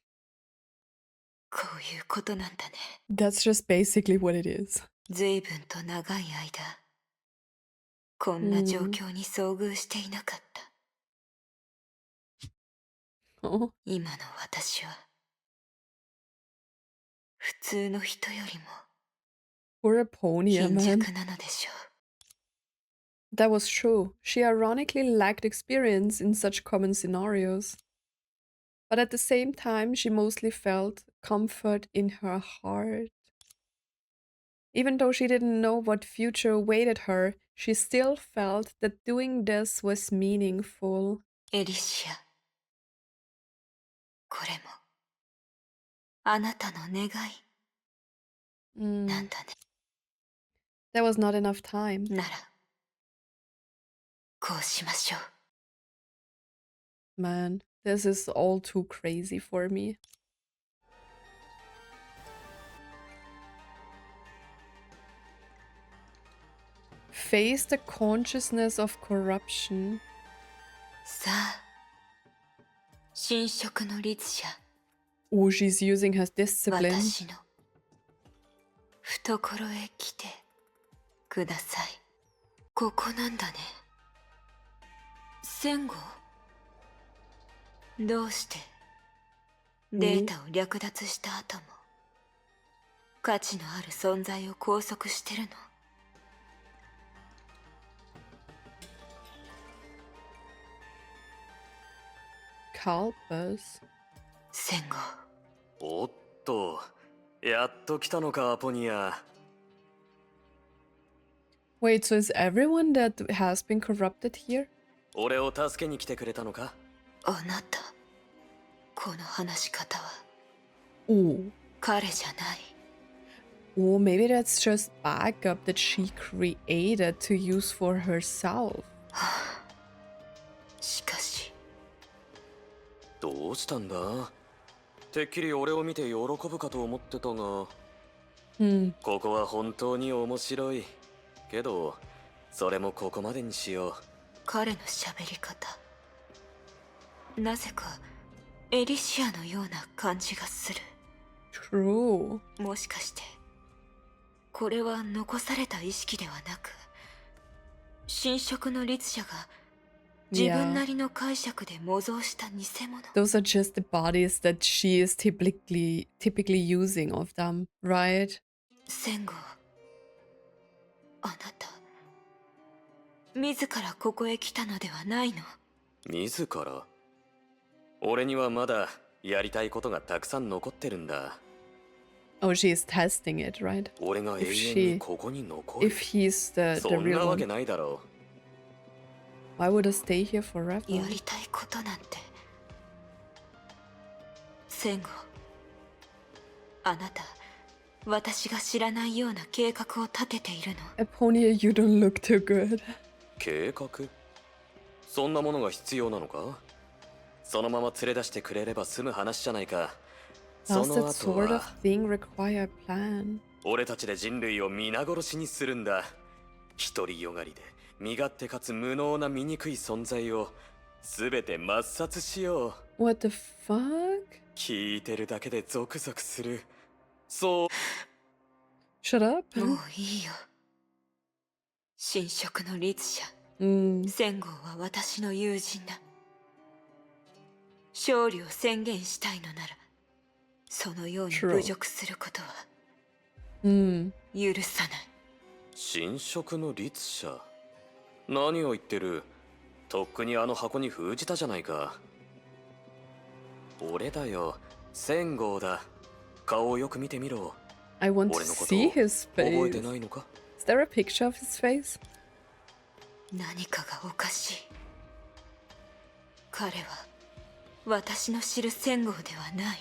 こういうことなんだね。 that's just basically what it is. 随分と長い間、こんな状況に遭遇していなかった。 Oh, 今の私は、普通の人よりも poor Aponia, 貧 man. 弱なのでしょう。 That was true. She ironically lacked experience in such common scenarios. But at the same time, she mostly felt comfort in her heart. Even though she didn't know what future awaited her, she still felt that doing this was meaningful. エリシア、これもあなたの願いなんだね。 There was not enough time. なら、こうしましょう。 Man, this is all too crazy for me. Face the consciousness of corruption. さあ、侵食の律者、 Oh, she's using her discipline. 私の懐へ来てください。ここなんだね。戦後、どうしてデータを略奪した後も価値のある存在を拘束してるの？ Calpus. 戦後、おっと、やっと来たのか、アポニア。 Wait, so is everyone that has been corrupted here? 俺を助けに来てくれたのか？あなた、この話し方は Oh. 彼じゃない Oh, maybe that's just backup that she created to use for herself. しかしどうしたんだ？てっきり俺を見て喜ぶかと思ってたが、Hmm. ここは本当に面白い。けど、それもここまでにしよう。彼の喋り方なぜかエリシアのような感じがする True. もしかしてこれは残された意識ではなく神職の律者が自分なりの解釈で模造した偽物 Those are just the bodies that she is typically using of them, right? 戦後あなた自らここへ来たのではないの自ら？俺にはまだやりたいことがたくさん残ってるんだ。Oh, she is testing it, right? 俺が永 If 遠 she, にここに残る。 if he's the そんな real わけ one, ないだろ why would I stay here forever? やりたいことなんて戦後あなた私が知らないような計画を立てているの Aponia, you don't look too good. う。計画？そんなものが必要なのか？そのまま連れ出してくれれば済む話じゃないか。 そ Does の that 後 sort of は thing require a plan? 俺たちで人類を皆殺しにするんだ。独りよがりで身勝手かつ無能な醜い存在を全て抹殺しよう。 What the fuck? 聞いてるだけでゾクゾクする。そう。 Shut up. もういいよ神職の律者 Mm. 戦後は私の友人だ勝利を宣言したいのならそのように True. 侮辱することは Mm. 許さない神職の律者？何を言ってる？とっくにあの箱に封じたじゃないか。俺だよ、千号だ。顔をよく見てみろ。 I want to 俺のこと see his 覚えて face. ないのか？ Is there a picture of his face? 何かがおかしい彼は私の知る戦号ではない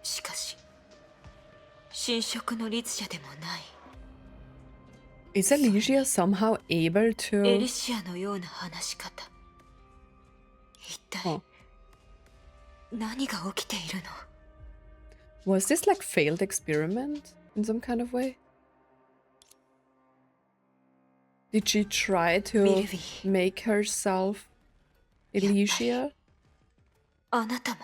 しかし神職の律者でもない Is Alicia somehow able エ to... リシアのような話し方一体 Oh. 何が起きているの Was this like failed experiment in some kind of way? Did she try to Maybe. make herself Alicia? あなたも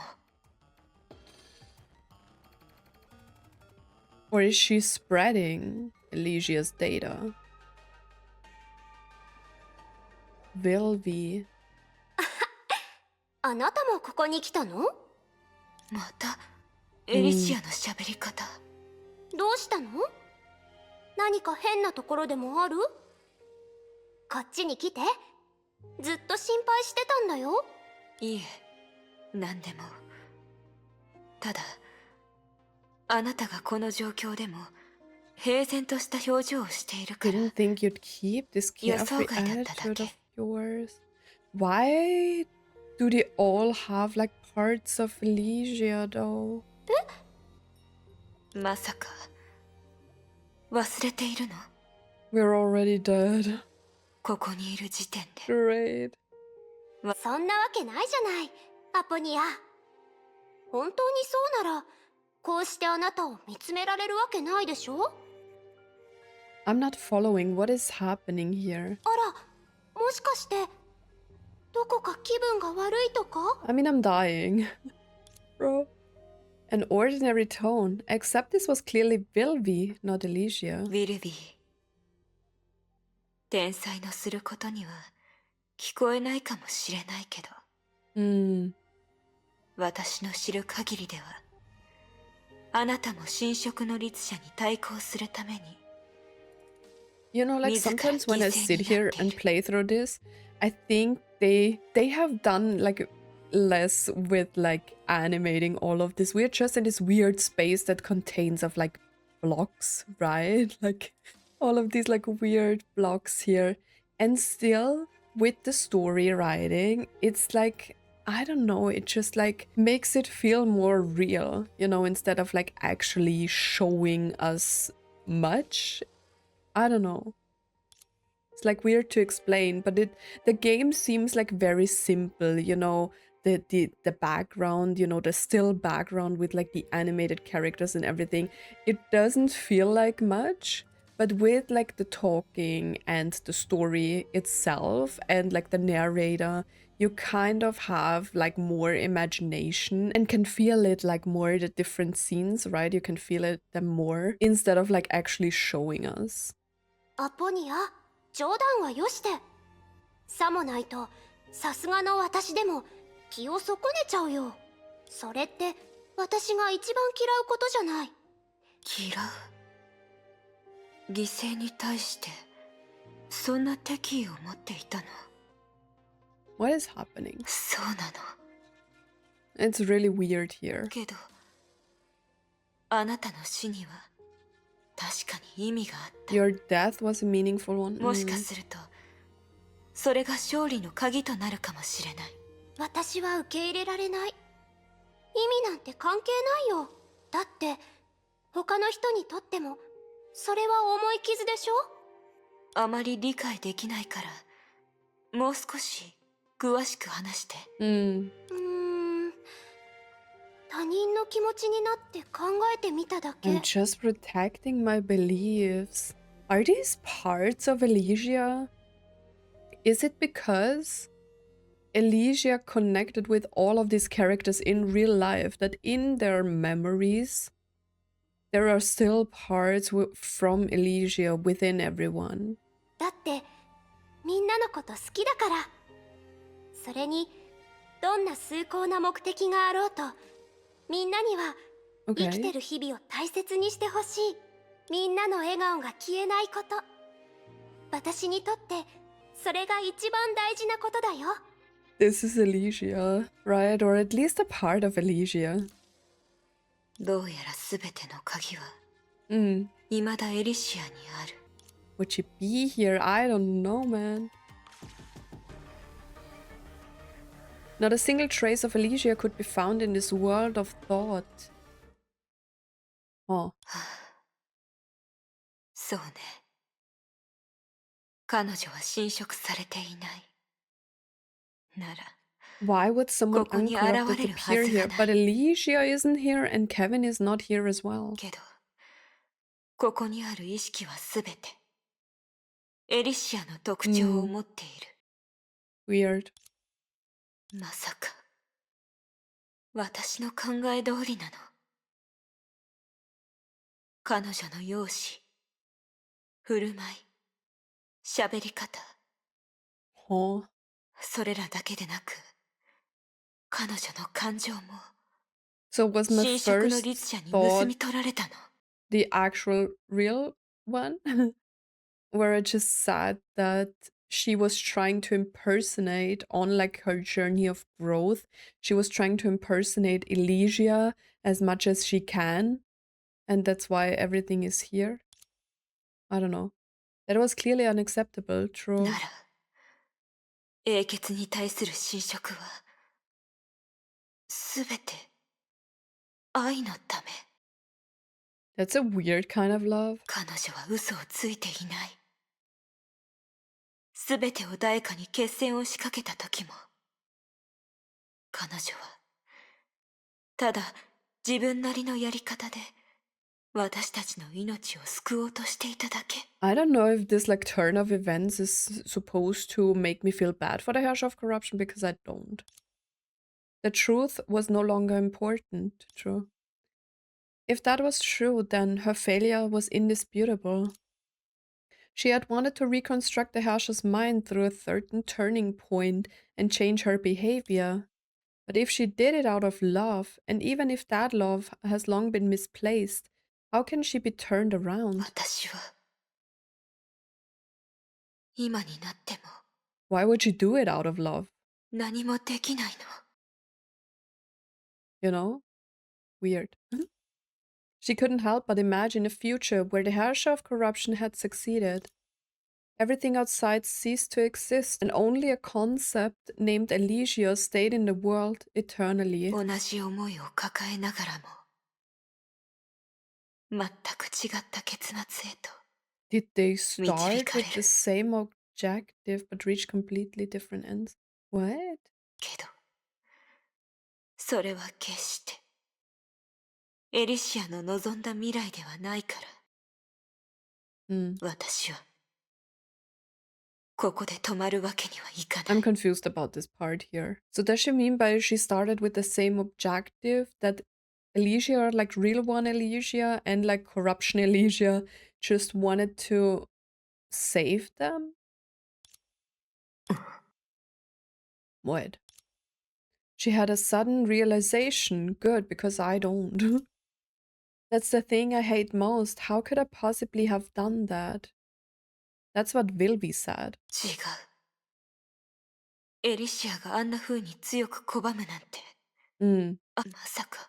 Or is she spreading Alicia's data? Will we? あなたもここに来たの？またエリシアの喋り方、どうしたの？何か変なところでもある？こっちに来て。ずっと心配してたんだよ。いえ何でもただあなたがこの状況でも平然とした表情をしているから Didn't think you'd keep this carefree attitude of yours. Why do they all have like parts of Alicia though? まさか忘れているの We're already dead. ここにいる時点で Great. そんなわけないじゃない、アポニア。本当にそうなら、こうしてあなたを見つめられるわけないでしょ？ I'm not following what is happening here. あら、もしかして、どこか気分が悪いとか？ I mean, I'm dying. Bro. An ordinary tone, except this was clearly Vilvi, not Alicia. ウィルビー天才のすることには聞こえないかもしれないけど Hmm. 私の知る限りではあなたも神職の律者に対抗するために You know, like sometimes when I sit here and play through this, I think they have done like less with like animating all of this. We're just in this weird space that contains of like blocks, right? Like all of these like weird blocks here. And still with the story writing, it's like I don't know, it just like makes it feel more real, you know, instead of like actually showing us much. I don't know. It's like weird to explain, but the game seems like very simple, you know, the background, you know, the still background with like the animated characters and everything. It doesn't feel like much, but with like the talking and the story itself and like the narrator, you kind of have like more imagination and can feel it like more the different scenes, right? You can feel it them more instead of like actually showing us. アポニア、冗談はよして。さもないと、さすがの私でも気を損ねちゃうよ。それって私が一番嫌うことじゃない。嫌う。犠牲に対してそんな敵意を持っていたの。What is happening? そうなの。It's really weird here. けど、あなたの死には確かに意味があった。Your death was a meaningful one. もしかすると、それが勝利の鍵となるかもしれない。私は受け入れられない。意味なんて関係ないよ。だって他の人にとってもそれは重い傷でしょ。あまり理解できないから、もう少し詳しく話して。他人の気持ちになって考えてみただけ。I'm just protecting my beliefs. Are these parts of Elysia? Is it because Elysia connected with all of these characters in real life that in their memories there are still parts from Elysia within everyone? だってみんなのこと好きだから。それにどんな崇高な目的があろうと、みんなには生きてる日々を大切にしてほしい。みんなの笑顔が消えないこと。私にとってそれが一番大事なことだよ。This is Elysia, right? Or at least a part of Elysia. どうやらすべての鍵は、未だエリシアにある。Would she be here? I don't know, man. Not a single trace of Elysia could be found in this world of thought. Oh. そうね。彼女は侵食されていない。なら、Why would someone uncorrupted appear here? But Elysia isn't here and Kevin is not here as well. けど、ここにある意識はすべて、エリシアの特徴を持っている。Weird. まさか、私の考え通りなの。彼女の容姿、振る舞い、喋り方。それらだけでなく、彼女の感情も、So was my 侵食の first 律者に盗 thought み取られたの。the actual real one? Where I just said that she was trying to impersonate on like her journey of growth. She was trying to impersonate Elysia as much as she can. And that's why everything is here. I don't know. That was clearly unacceptable, true. なら、英傑に対する侵食は、すべて愛のため。That's a weird kind of love. 彼女は嘘をついていない。すべてを誰かに決戦を仕掛けた時も、彼女は、ただ自分なりのやり方で、私たちの命を救おうとしていただけ。I don't know if this like turn of events is supposed to make me feel bad for the Herrscher of Corruption, because I don't. The truth was no longer important, true. If that was true, then her failure was indisputable. She had wanted to reconstruct the Herrscher's mind through a certain turning point and change her behavior. But if she did it out of love, and even if that love has long been misplaced, how can she be turned around? 私は、今になっても、Why would she do it out of love? 何もできないの。You know? Weird. She couldn't help but imagine a future where the Herrscher of Corruption had succeeded. Everything outside ceased to exist, and only a concept named Elysia stayed in the world eternally. 同じ思いを抱えながらも全く違った結末へと Did they start 導かれ with る the same objective but reach completely different ends? What? けどそれは決してエリシアの望んだ未来ではないから Hmm. 私はここで止まるわけにはいかな I'm い confused about this part here. So does she mean by she started with the same objective that Elysia, like real one Elysia and like corruption Elysia, just wanted to save them? What? She had a sudden realization. Good, because I don't. That's the thing I hate most. How could I possibly have done that? That's what Vilby said. 違うエリシアがあんな風に強く拒むなんて Mm. まさか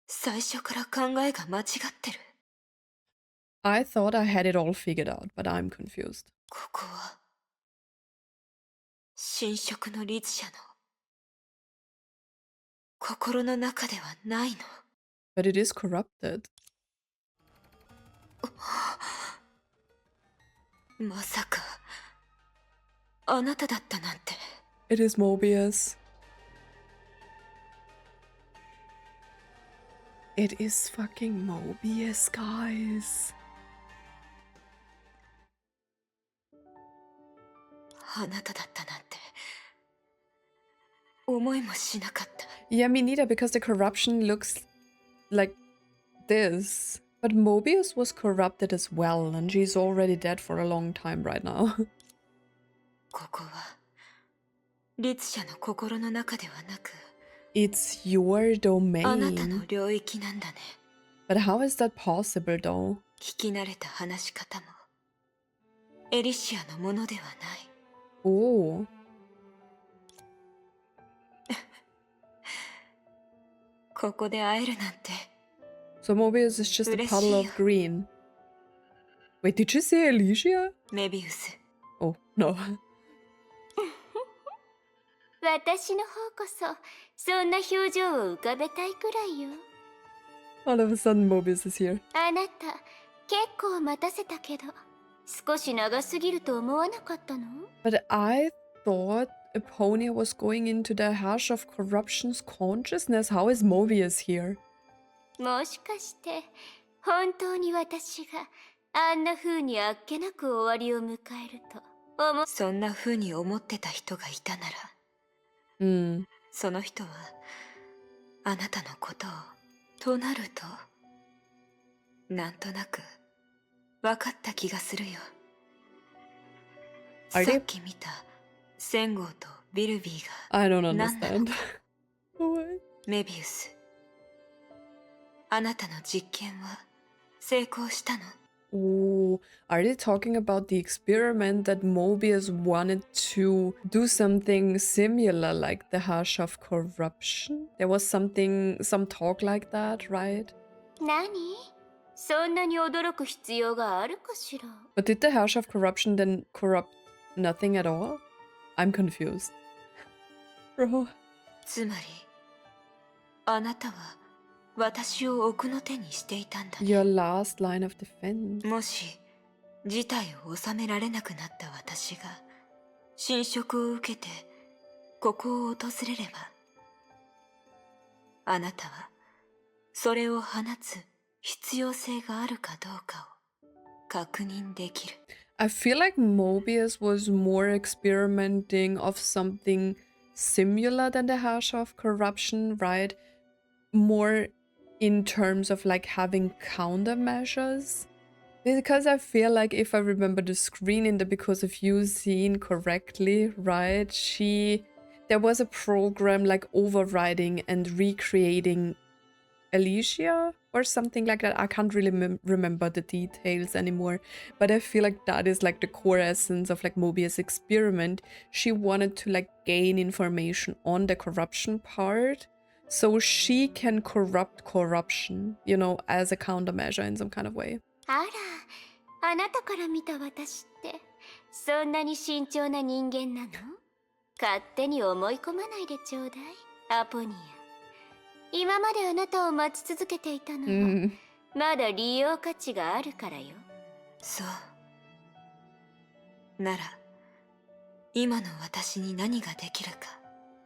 最初から考えが間違ってる I thought I had it all figured out, but I'm confused. ここは神職の律者の心の中ではないの But it is corrupted. まさかあなただったなんて It is Mobius. It is fucking Mobius, guys. あなただったなんて思いもしなかった Yeah, me neither, because the corruption looks like this. But Mobius was corrupted as well, and she's already dead for a long time right now. ここは律者の心の中ではなく It's your あなたの domain. 領域なんだね But how is that possible, though? 聞き慣れた話し方もエリシアのものではない Oh. ここで会えるなんて So Mobius is just a puddle of green. Wait, did you say Elysia? メビウス Oh, no. 私の方こそそんな表情を浮かべたいくらいよ All of a sudden Mobius is here. あなた結構待たせたけど少し長すぎると思わなかったの But I thought Aponia was going into the Herrscher of Corruption's consciousness. How is Mobius here? もしかして本当に私があんな風にあっけなく終わりを迎えると思そんな風に思ってた人がいたなら Hmm. その人はあなたのことをとなるとなんとなく分かった気がするよさあれっき見たセンゴーとビルビーが I don't 何なの understand. What? メビウスあなたの実験は成功したの Oh, are they talking about the experiment that Mobius wanted to do something similar like the Herrscher of Corruption? There was some talk like that, right? 何そんなに驚く必要があるかしら But did the Herrscher of Corruption then corrupt nothing at all? I'm confused. Bro. つまりあなたは私を奥の手にしていたんだね Your last line of defense. もし事態を収められなくなった私が侵食を受けてここを訪れればあなたはそれを放つ必要性があるかどうかを確認できる I feel like Mobius was more experimenting of something similar than the Herrscher of Corruption, right? More in terms of like having countermeasures. Because I feel like if I remember the screen in the Because of You scene correctly, right? There was a program like overriding and recreating Elysia or something like that. I can't really remember the details anymore, but I feel like that is like the core essence of like Mobius' experiment. She wanted to like gain information on the corruption part so she can corrupt corruption, you know, as a countermeasure in some kind of way. あらあなたから見た私ってそんなに慎重な人間なの？勝手に思い込まないでちょうだい、アポニア。今まであなたを待ち続けていたのは、まだ利用価値があるからよ。そうなら今の私に何ができるか。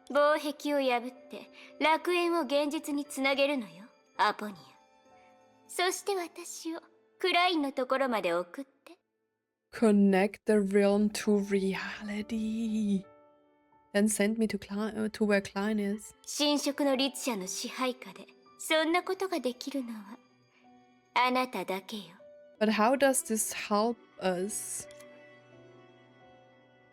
防壁を破って楽園を現実につなげるのよ、アポニア。そして私をクラインのところまで送って。Connect the realm to reality. Then send me to where Klein is. 神職の律者の支配下でそんなことができるのはあなただけよ。But how does this help us?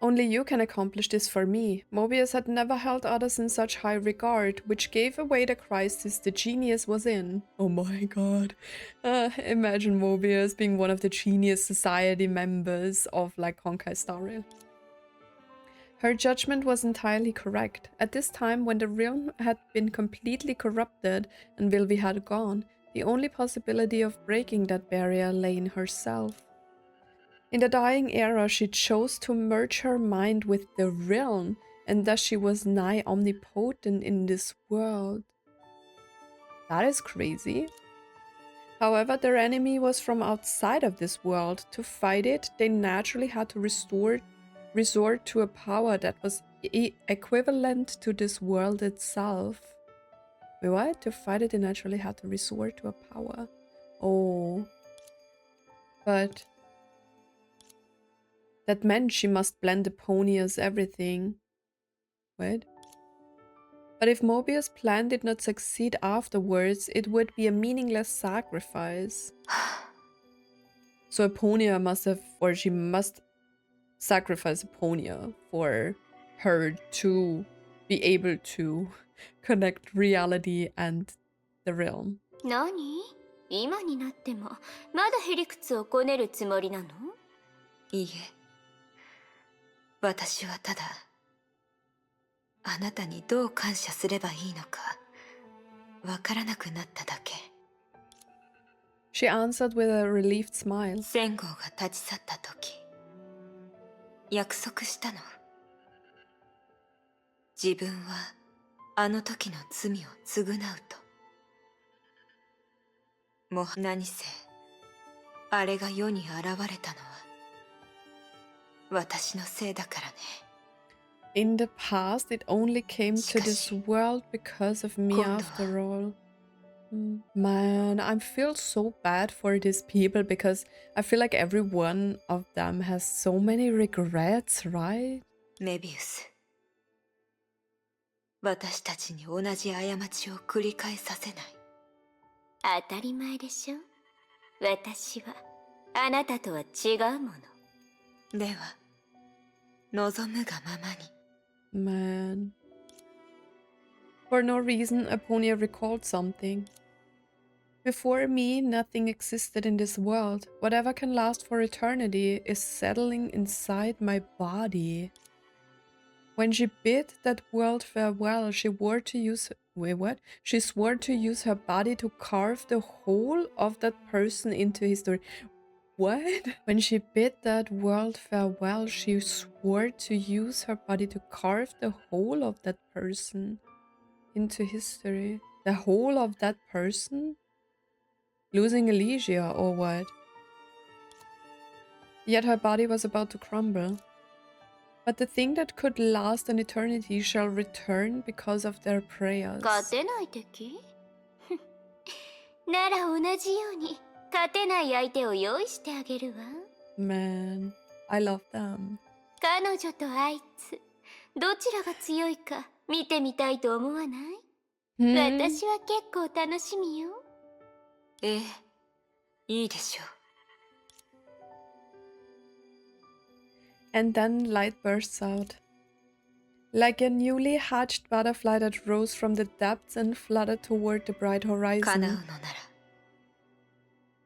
Only you can accomplish this for me. Mobius had never held others in such high regard, which gave away the crisis the genius was in. Oh my god. Imagine Mobius being one of the genius society members of like Honkai Star Rail. Her judgment was entirely correct. At this time, when the realm had been completely corrupted and Vilvi had gone, the only possibility of breaking that barrier lay in herself. In the dying era, she chose to merge her mind with the realm, and thus she was nigh omnipotent in this world. That is crazy. However, their enemy was from outside of this world. To fight it, they naturally had to resort to a power that was equivalent to this world itself. Wait, what? To fight it, they naturally had to resort to a power. Oh. But that meant she must blend Aponia's everything. Wait. But if Mobius' plan did not succeed afterwards, it would be a meaningless sacrifice. So Aponia must have, or she must sacrifice Aponia for her to be able to connect reality and the realm. 何？今になってもまだへりくつをこねるつもりなの？いいえ、私はただあなたにどう感謝すればいいのかわからなくなっただけ。She answered with a relieved smile. 仙号が立ち去った時、約束したの。自分はあの時の罪を償うと。もう何せあれが世に現れたのは私のせいだからね。In the past, it only came to this world because of me after all. Man, I feel so bad for these people because I feel like every one of them has so many regrets, right? メビウス、私たちに同じ過ちを繰り返させない。当たり前でしょ。私はあなたとは違うもの。では、望むがままに。Man. For no reason, Aponia recalled something. Before me, nothing existed in this world. Whatever can last for eternity is settling inside my body. When she bid that world farewell, she swore to use... Wait, what? She swore to use her body to carve the whole of that person into history. What? When she bid that world farewell, she swore to use her body to carve the whole of that person into history. The whole of that person? Losing Elysia or what? Yet her body was about to crumble. But the thing that could last an eternity shall return because of their prayers. 勝てない敵？なら同じように勝てない相手を用意してあげるわ。Man, I love them. 彼女とあいつ、どちらが強いか見てみたいと思わない？私は結構楽しみよ。ええ、いいでしょう。And then light bursts out. Like a newly hatched butterfly that rose from the depths and fluttered toward the bright 叶うの horizon. な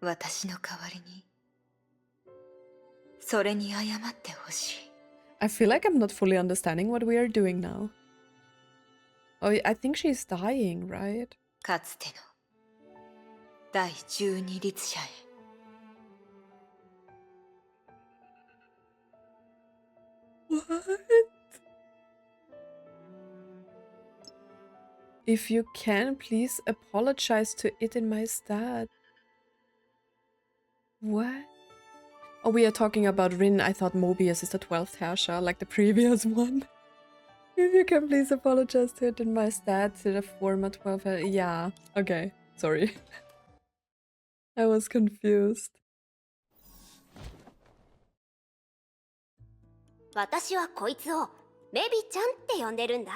ら、私の代わりに、それに謝ってほしい。I feel like I'm not fully understanding what we are doing now. Oh, I think she's dying, right? かつての第12律者へ。What? If you can, please apologize to it in my stead. What? Oh, we are talking about Rin. I thought Mobius is the 12th Herrscher, like the previous one. If you can please apologize to it in my stead, to the former 12th Herrscher. Yeah, okay, sorry. I was confused. 私はこいつをメビちゃんって呼んでるんだ。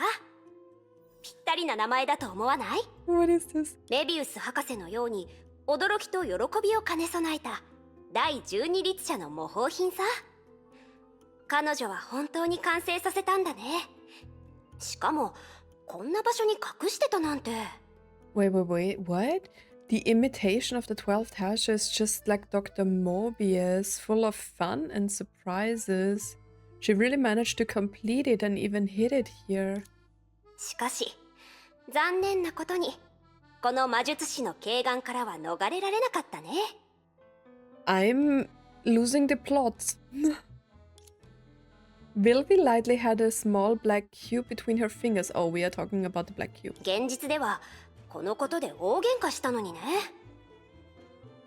ぴったりな名前だと思わない？ What is this? メビウス博士のように驚きと喜びを兼ね備えた第12律者の模倣品さ。彼女は本当に完成させたんだね。しかもこんな場所に隠してたなんて。Wait, what? The imitation of the 12th Herrscher is just like Dr. Mobius, full of fun and surprises. She really managed to complete it and even hid it here. しかし残念なことにこの魔術師の慧眼からは逃れられなかったね。I'm losing the plot. Vilvi lightly had a small black cube between her fingers. Oh, we are talking about the black cube. 現実ではこのことで大喧嘩したのにね。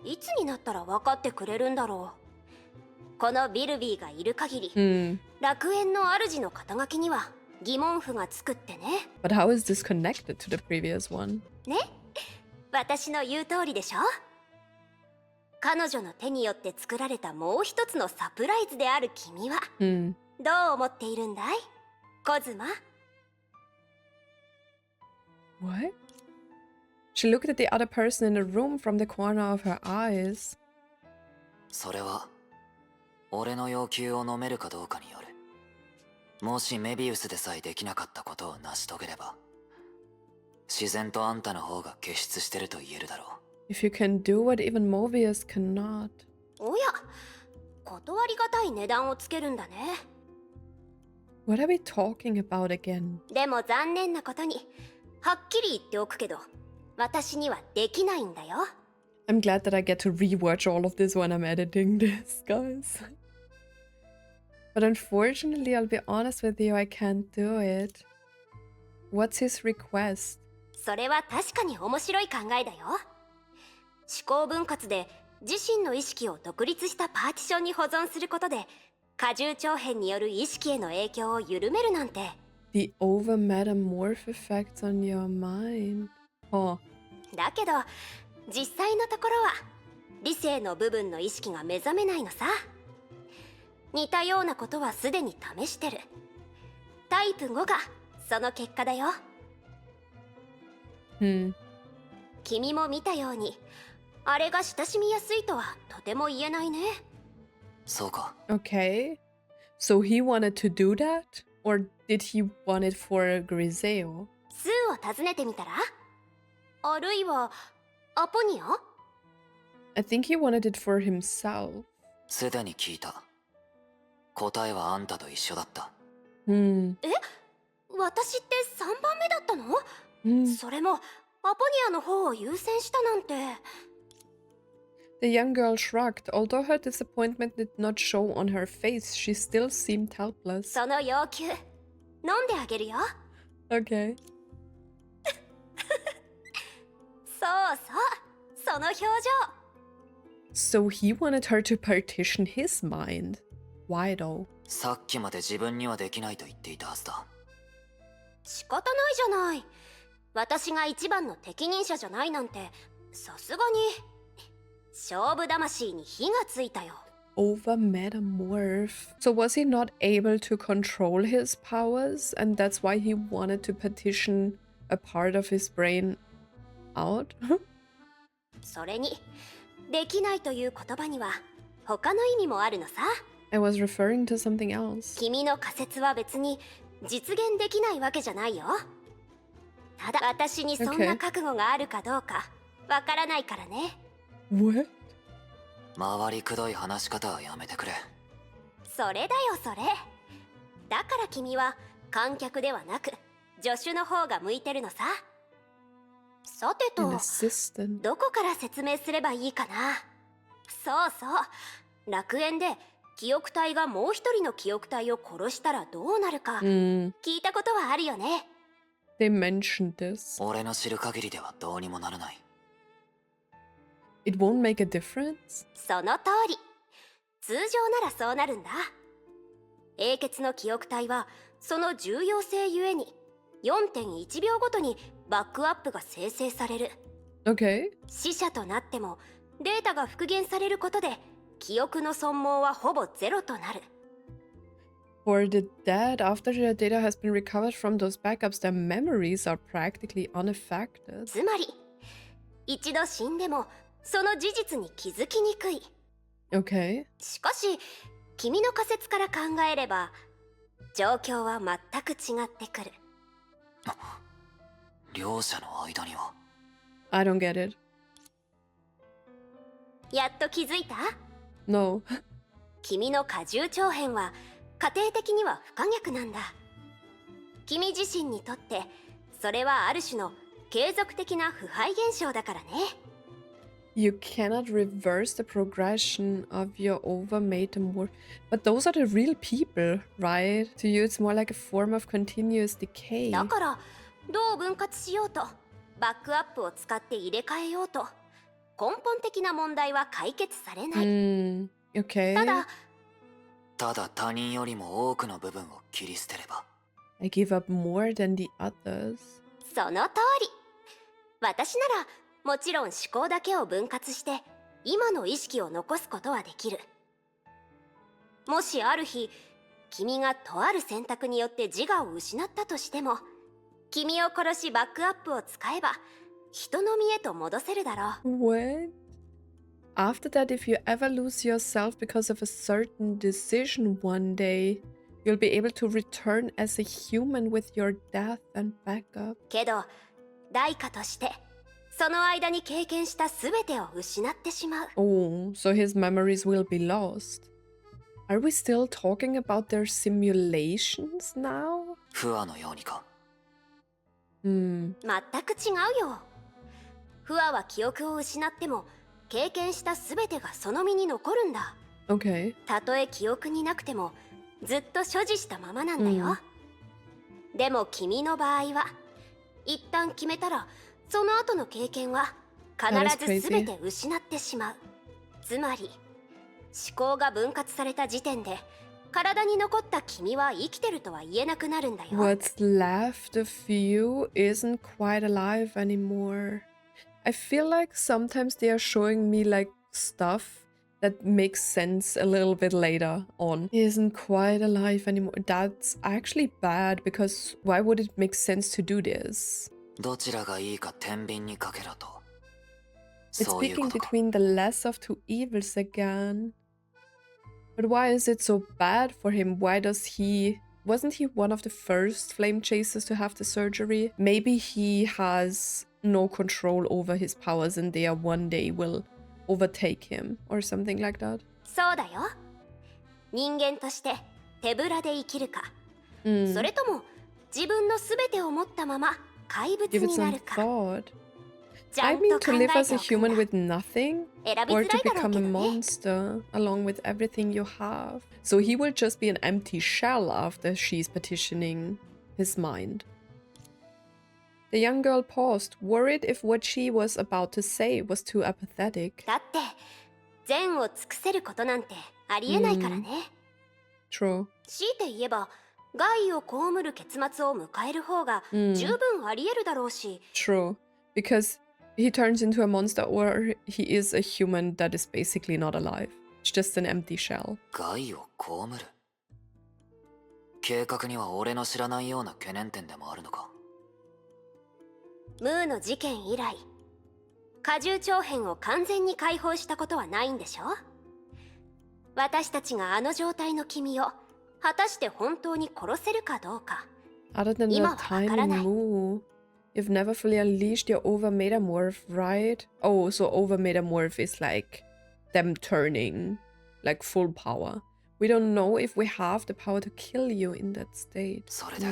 いつになったら分かってくれるんだろう。このビルビーがいる限り、楽園の主の肩書きには疑問符がつくってね。But how is this connected to the previous one? ね、私の言う通りでしょ。彼女の手によって作られたもう一つのサプライズである君は、どう思っているんだい、コズマ？ What? She looked at the other person in the room from the corner of her eyes. それは俺の要求を飲めるかどうかによる。もしメビウスでさえできなかったことを成し遂げれば、自然とあんたの方が傑出してると言えるだろう。If you can do what even Mobius cannot. おや、断りがたい値段をつけるんだね。What are we talking about again? でも残念なことに、はっきり言っておくけど、私にはできないんだよ。I'm glad that I get to rewatch all of this when I'm editing this, guys. But unfortunately, I'll be honest with you, I can't do it. What's his request? それは確かに面白い考えだよ。思考分割で自身の意識を独立したパーティションに保存することで、過重長編による意識への影響を緩めるなんて。The over-metamorph effects on your mind. Oh. だけど、実際のところは理性の部分の意識が目覚めないのさ。似たようなことはすでに試してる。タイプ5がその結果だよ。君も見たように、あれが親しみやすいとはとても言えないね。そうか。Okay. So he wanted to do that? Or did he want it for Griseo? スーを訪ねてみたら？あるいはアポニア？ I think he wanted it for himself. すでに聞いた。答えはあんたと一緒だった。え？私って3番目だったの？それもアポニアの方を優先したなんて。The young girl shrugged. Although her disappointment did not show on her face, she still seemed helpless. その要求、飲んであげるよ。Okay. そうそう、その表情。So he wanted her to partition his mind. Why though? さっきまで自分にはできないと言っていたはずだ。仕方ないじゃない。私が一番の適任者じゃないなんて、さすがに勝負魂に火がついたよ。Over metamorph. So was he not able to control his powers, and that's why he wanted to partition a part of his brain out? それに、できないという言葉には他の意味もあるのさ。I was referring to something else. 君の仮説は別に実現できないわけじゃないよ。ただ私にそんな覚悟があるかどうかわからないからね。What? 回りくどい話し方はやめてくれ。それだよそれ。だから君は観客ではなく助手の方が向いてるのさ。さて An と、 assistant. どこから説明すればいいかな。そうそう、楽園で記憶体がもう一人の記憶体を殺したらどうなるか聞いたことはあるよね。 They mentioned this. 俺の知る限りではどうにもならない。 It won't make a difference? その通り。通常ならそうなるんだ。英傑の記憶体はその重要性ゆえに 4.1 秒ごとにバックアップが生成される。 Okay. 死者となってもデータが復元されることで記憶の損耗はほぼゼロとなる。 For the dead, after their data has been recovered from those backups, their memories are practically unaffected. つまり一度死んでもその事実に気づきにくい。 Okay. しかし君の仮説から考えれば状況は全く違ってくる。両者の間には I don't get it. やっと気づいた？ No. 君の過重長編は家庭的には不可逆なんだ。君自身にとってそれはある種の継続的な腐敗現象だからね。 You cannot reverse the progression of your overmade but those are the real people, right? To you, it's more like a form of continuous decay. だからどう分割しようとバックアップを使って入れ替えようと根本的な問題は解決されない。 Okay. ただ他人よりも多くの部分を切り捨てれば。 I give up more than the others. その通り。私ならもちろん思考だけを分割して今の意識を残すことはできる。もしある日君がとある選択によって自我を失ったとしても君を殺しバックアップを使えば人の身へと戻せるだろう。 What? After that, if you ever lose yourself because of a certain decision one day, you'll be able to return as a human with your death and backup. けど代価としてその間に経験した全てを失ってしまう。 Oh, so his memories will be lost. Are we still talking about their simulations now? 不和のようにか。全く違うよ。不和は記憶を失っても経験した全てがその身に残るんだ。 Okay. たとえ記憶になくてもずっと所持したままなんだよ。でも君の場合は一旦決めたらその後の経験は必ず全て失ってしまう。つまり思考が分割された時点で体に残った君は生きてるとは言えなくなるんだよ。 What's left of you isn't quite alive anymore. I feel like sometimes they are showing me like stuff that makes sense a little bit later on. Isn't quite alive anymore. That's actually bad because why would it make sense to do this? どちらがいいか天秤にかけろと。 It's そういうこ picking とか。 between the less of two evils again. But why is it so bad for him? Why does he... Wasn't he one of the first flame chasers to have the surgery? Maybe he has no control over his powers and they are one day will overtake him or something like that. そうだよ。人間として手ぶらで生きるか、それとも自分の全てを持ったまま怪物 Give it にな some るか。 thought. ちゃ I ん mean と to 考え live て as a おくん human だ。 with nothing 選び or づら to いだろう become け a どね。 monster along with everything you have. So he will just be an empty shell after she's petitioning his mind. The young girl paused, worried if what she was about to say was too apathetic. だって善を尽くせることなんてありえないからね。 True. 強いて言えば害を被る結末を迎える方が十分あり得るだろうし、 True. Because he turns into a monster or he is a human that is basically not alive. It's just an empty shell. 害を被る。計画には俺の知らないような懸念点でもあるのか。ムーの事件以来過重長編を完全に解放したことはないんでしょ。私たちがあの状態の君を果たして本当に殺せるかどうか。 Other than the 今は time わから in ない。 Moo, you've never fully unleashed your overmetamorph, right? Oh, so overmetamorph is like them turning like full power. We don't know if we have the power to kill you in that state. それで、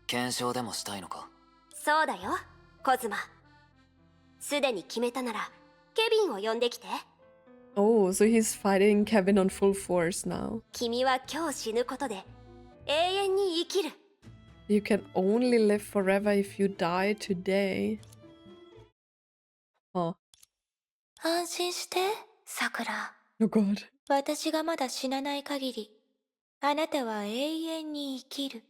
検証でもしたいのか。そうだよ、コズマ。すでに決めたならケビンを呼んできて。Oh, so he's fighting Kevin on full force now. 君は今日死ぬことで永遠に生きる。 You can only live forever if you die today. Oh. 安心して、さくら。 Oh god. 私がまだ死なない限り、あなたは永遠に生きる。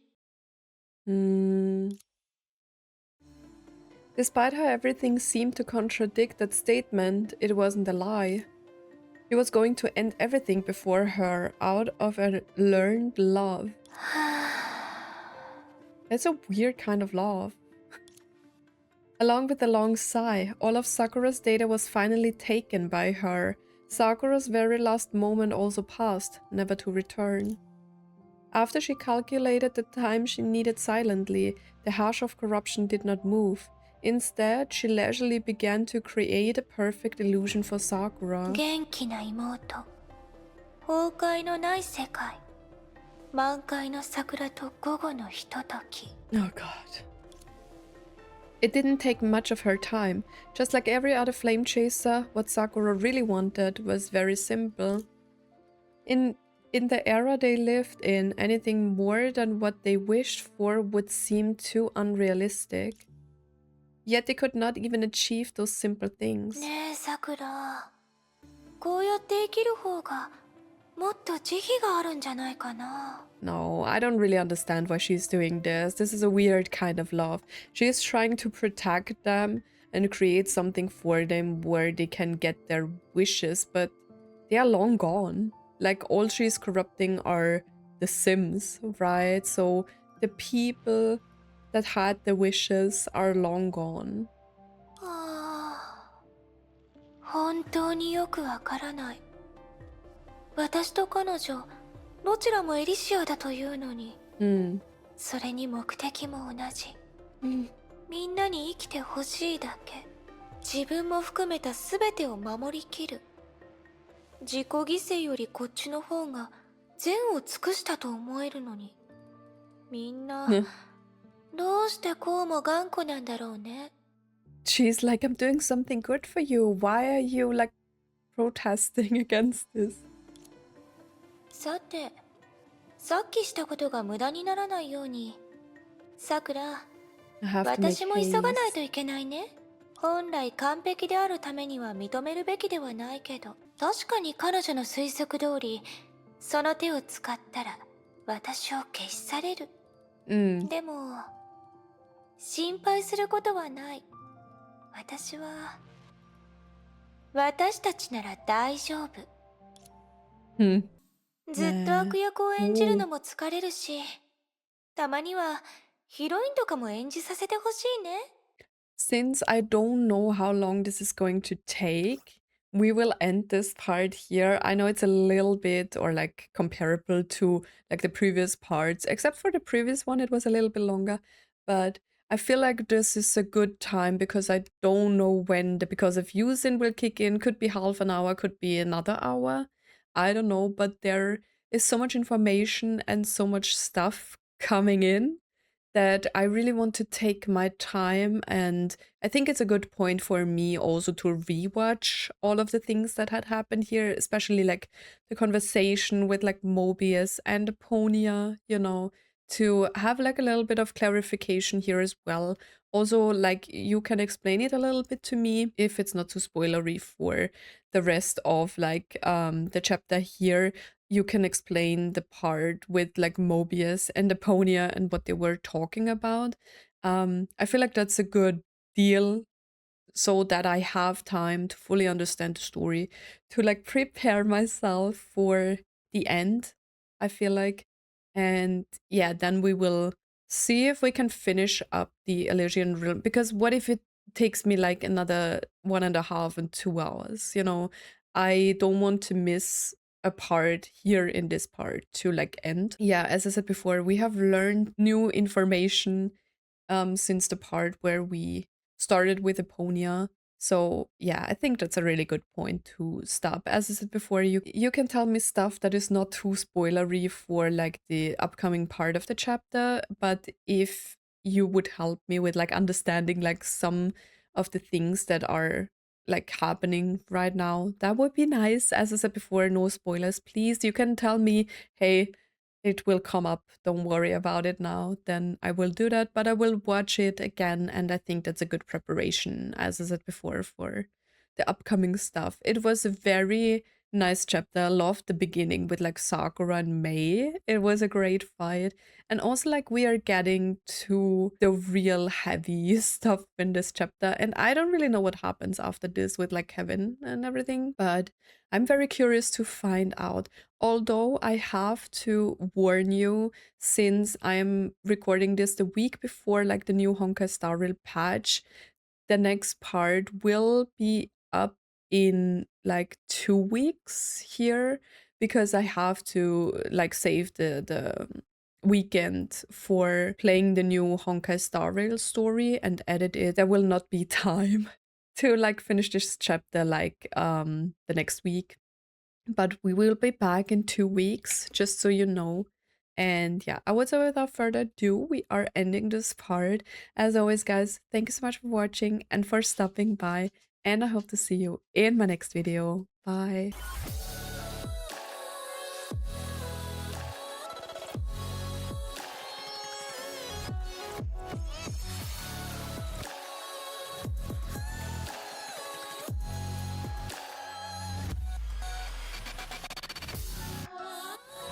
Despite how everything seemed to contradict that statement, it wasn't a lie. He was going to end everything before her out of a learned love. It's a weird kind of love. Along with a long sigh, all of Sakura's data was finally taken by her. Sakura's very last moment also passed, never to return. After she calculated the time she needed silently, the Herrscher of Corruption did not move. Instead, she leisurely began to create a perfect illusion for Sakura. 元気な妹。崩壊のない世界。満開の桜と午後のひととき。 Oh god. It didn't take much of her time. Just like every other flame chaser, what Sakura really wanted was very simple. In the era they lived in, anything more than what they wished for would seem too unrealistic. Yet they could not even achieve those simple things. ねえ、さくら。こうやって生きる方がもっと慈悲があるんじゃないかな。 No, I don't really understand why she's doing this. This is a weird kind of love. She is trying to protect them and create something for them where they can get their wishes, but they are long gone. Like, all she's corrupting are the Sims, right? So the people that had the wishes are long gone. ああ、本当によくわからない。私と彼女、どちらもエリシアだというのに、それに目的も同じ。みんなに生きてほしいだけ。自分も含めた全てを守りきる。自己犠牲よりこっちの方が善を尽くしたと思えるのに。みんな、どうしてこうも頑固なんだろうね。 She's like, I'm doing something good for you. Why are you like protesting against this? さて、さっきしたことが無駄にならないように、さくら、 I have to make 私も急がない haste. といけないね。本来完璧であるためには認めるべきではないけど、確かに彼女の推測通り、その手を使ったら私を消し去れる。でも、心配することはない。私たちなら大丈夫。ずっと悪役を演じるのも疲れるし、たまにはヒロインとかも演じさせてほしいね。 Since I don't know how long this is going to take, we will end this part here. I know it's a little bit or like comparable to like the previous parts, except for the previous one, it was a little bit longer. But I feel like this is a good time because I don't know when the because of using will kick in. Could be half an hour, could be another hour. I don't know, but there is so much information and so much stuff coming in that I really want to take my time, and I think it's a good point for me also to rewatch all of the things that had happened here, especially like the conversation with like Mobius and Aponia, you know, to have like a little bit of clarification here as well. Also, like, you can explain it a little bit to me if it's not too spoilery for the rest of like the chapter here. You can explain the part with like Mobius and Aponia and what they were talking about. I feel like that's a good deal so that I have time to fully understand the story, to like prepare myself for the end, I feel like. And yeah, then we will see if we can finish up the Elysian realm, because what if it takes me like another 1.5 and 2 hours, you know? I don't want to miss a part here in this part to like end. Yeah, as I said before, we have learned new information since the part where we started with Aponia. So yeah, I think that's a really good point to stop. As I said before, you can tell me stuff that is not too spoilery for like the upcoming part of the chapter, but if you would help me with like understanding like some of the things that are like happening right now. That would be nice. As I said before, no spoilers, please. You can tell me, hey, it will come up, don't worry about it now, then I will do that, but I will watch it again, and I think that's a good preparation, as I said before, for the upcoming stuff. It was a very nice chapter. I loved the beginning with like Sakura and Mei. It was a great fight. And also like we are getting to the real heavy stuff in this chapter. And I don't really know what happens after this with like Kevin and everything, but I'm very curious to find out. Although I have to warn you, since I'm recording this the week before like the new Honkai Star Rail patch, the next part will be up in like 2 weeks here, because I have to like save the weekend for playing the new Honkai Star Rail story and edit it. There will not be time to like finish this chapter like the next week, but we will be back in 2 weeks, just so you know. And yeah, I would say without further ado, we are ending this part. As always, guys, thank you so much for watching and for stopping by, and I hope to see you in my next video. Bye.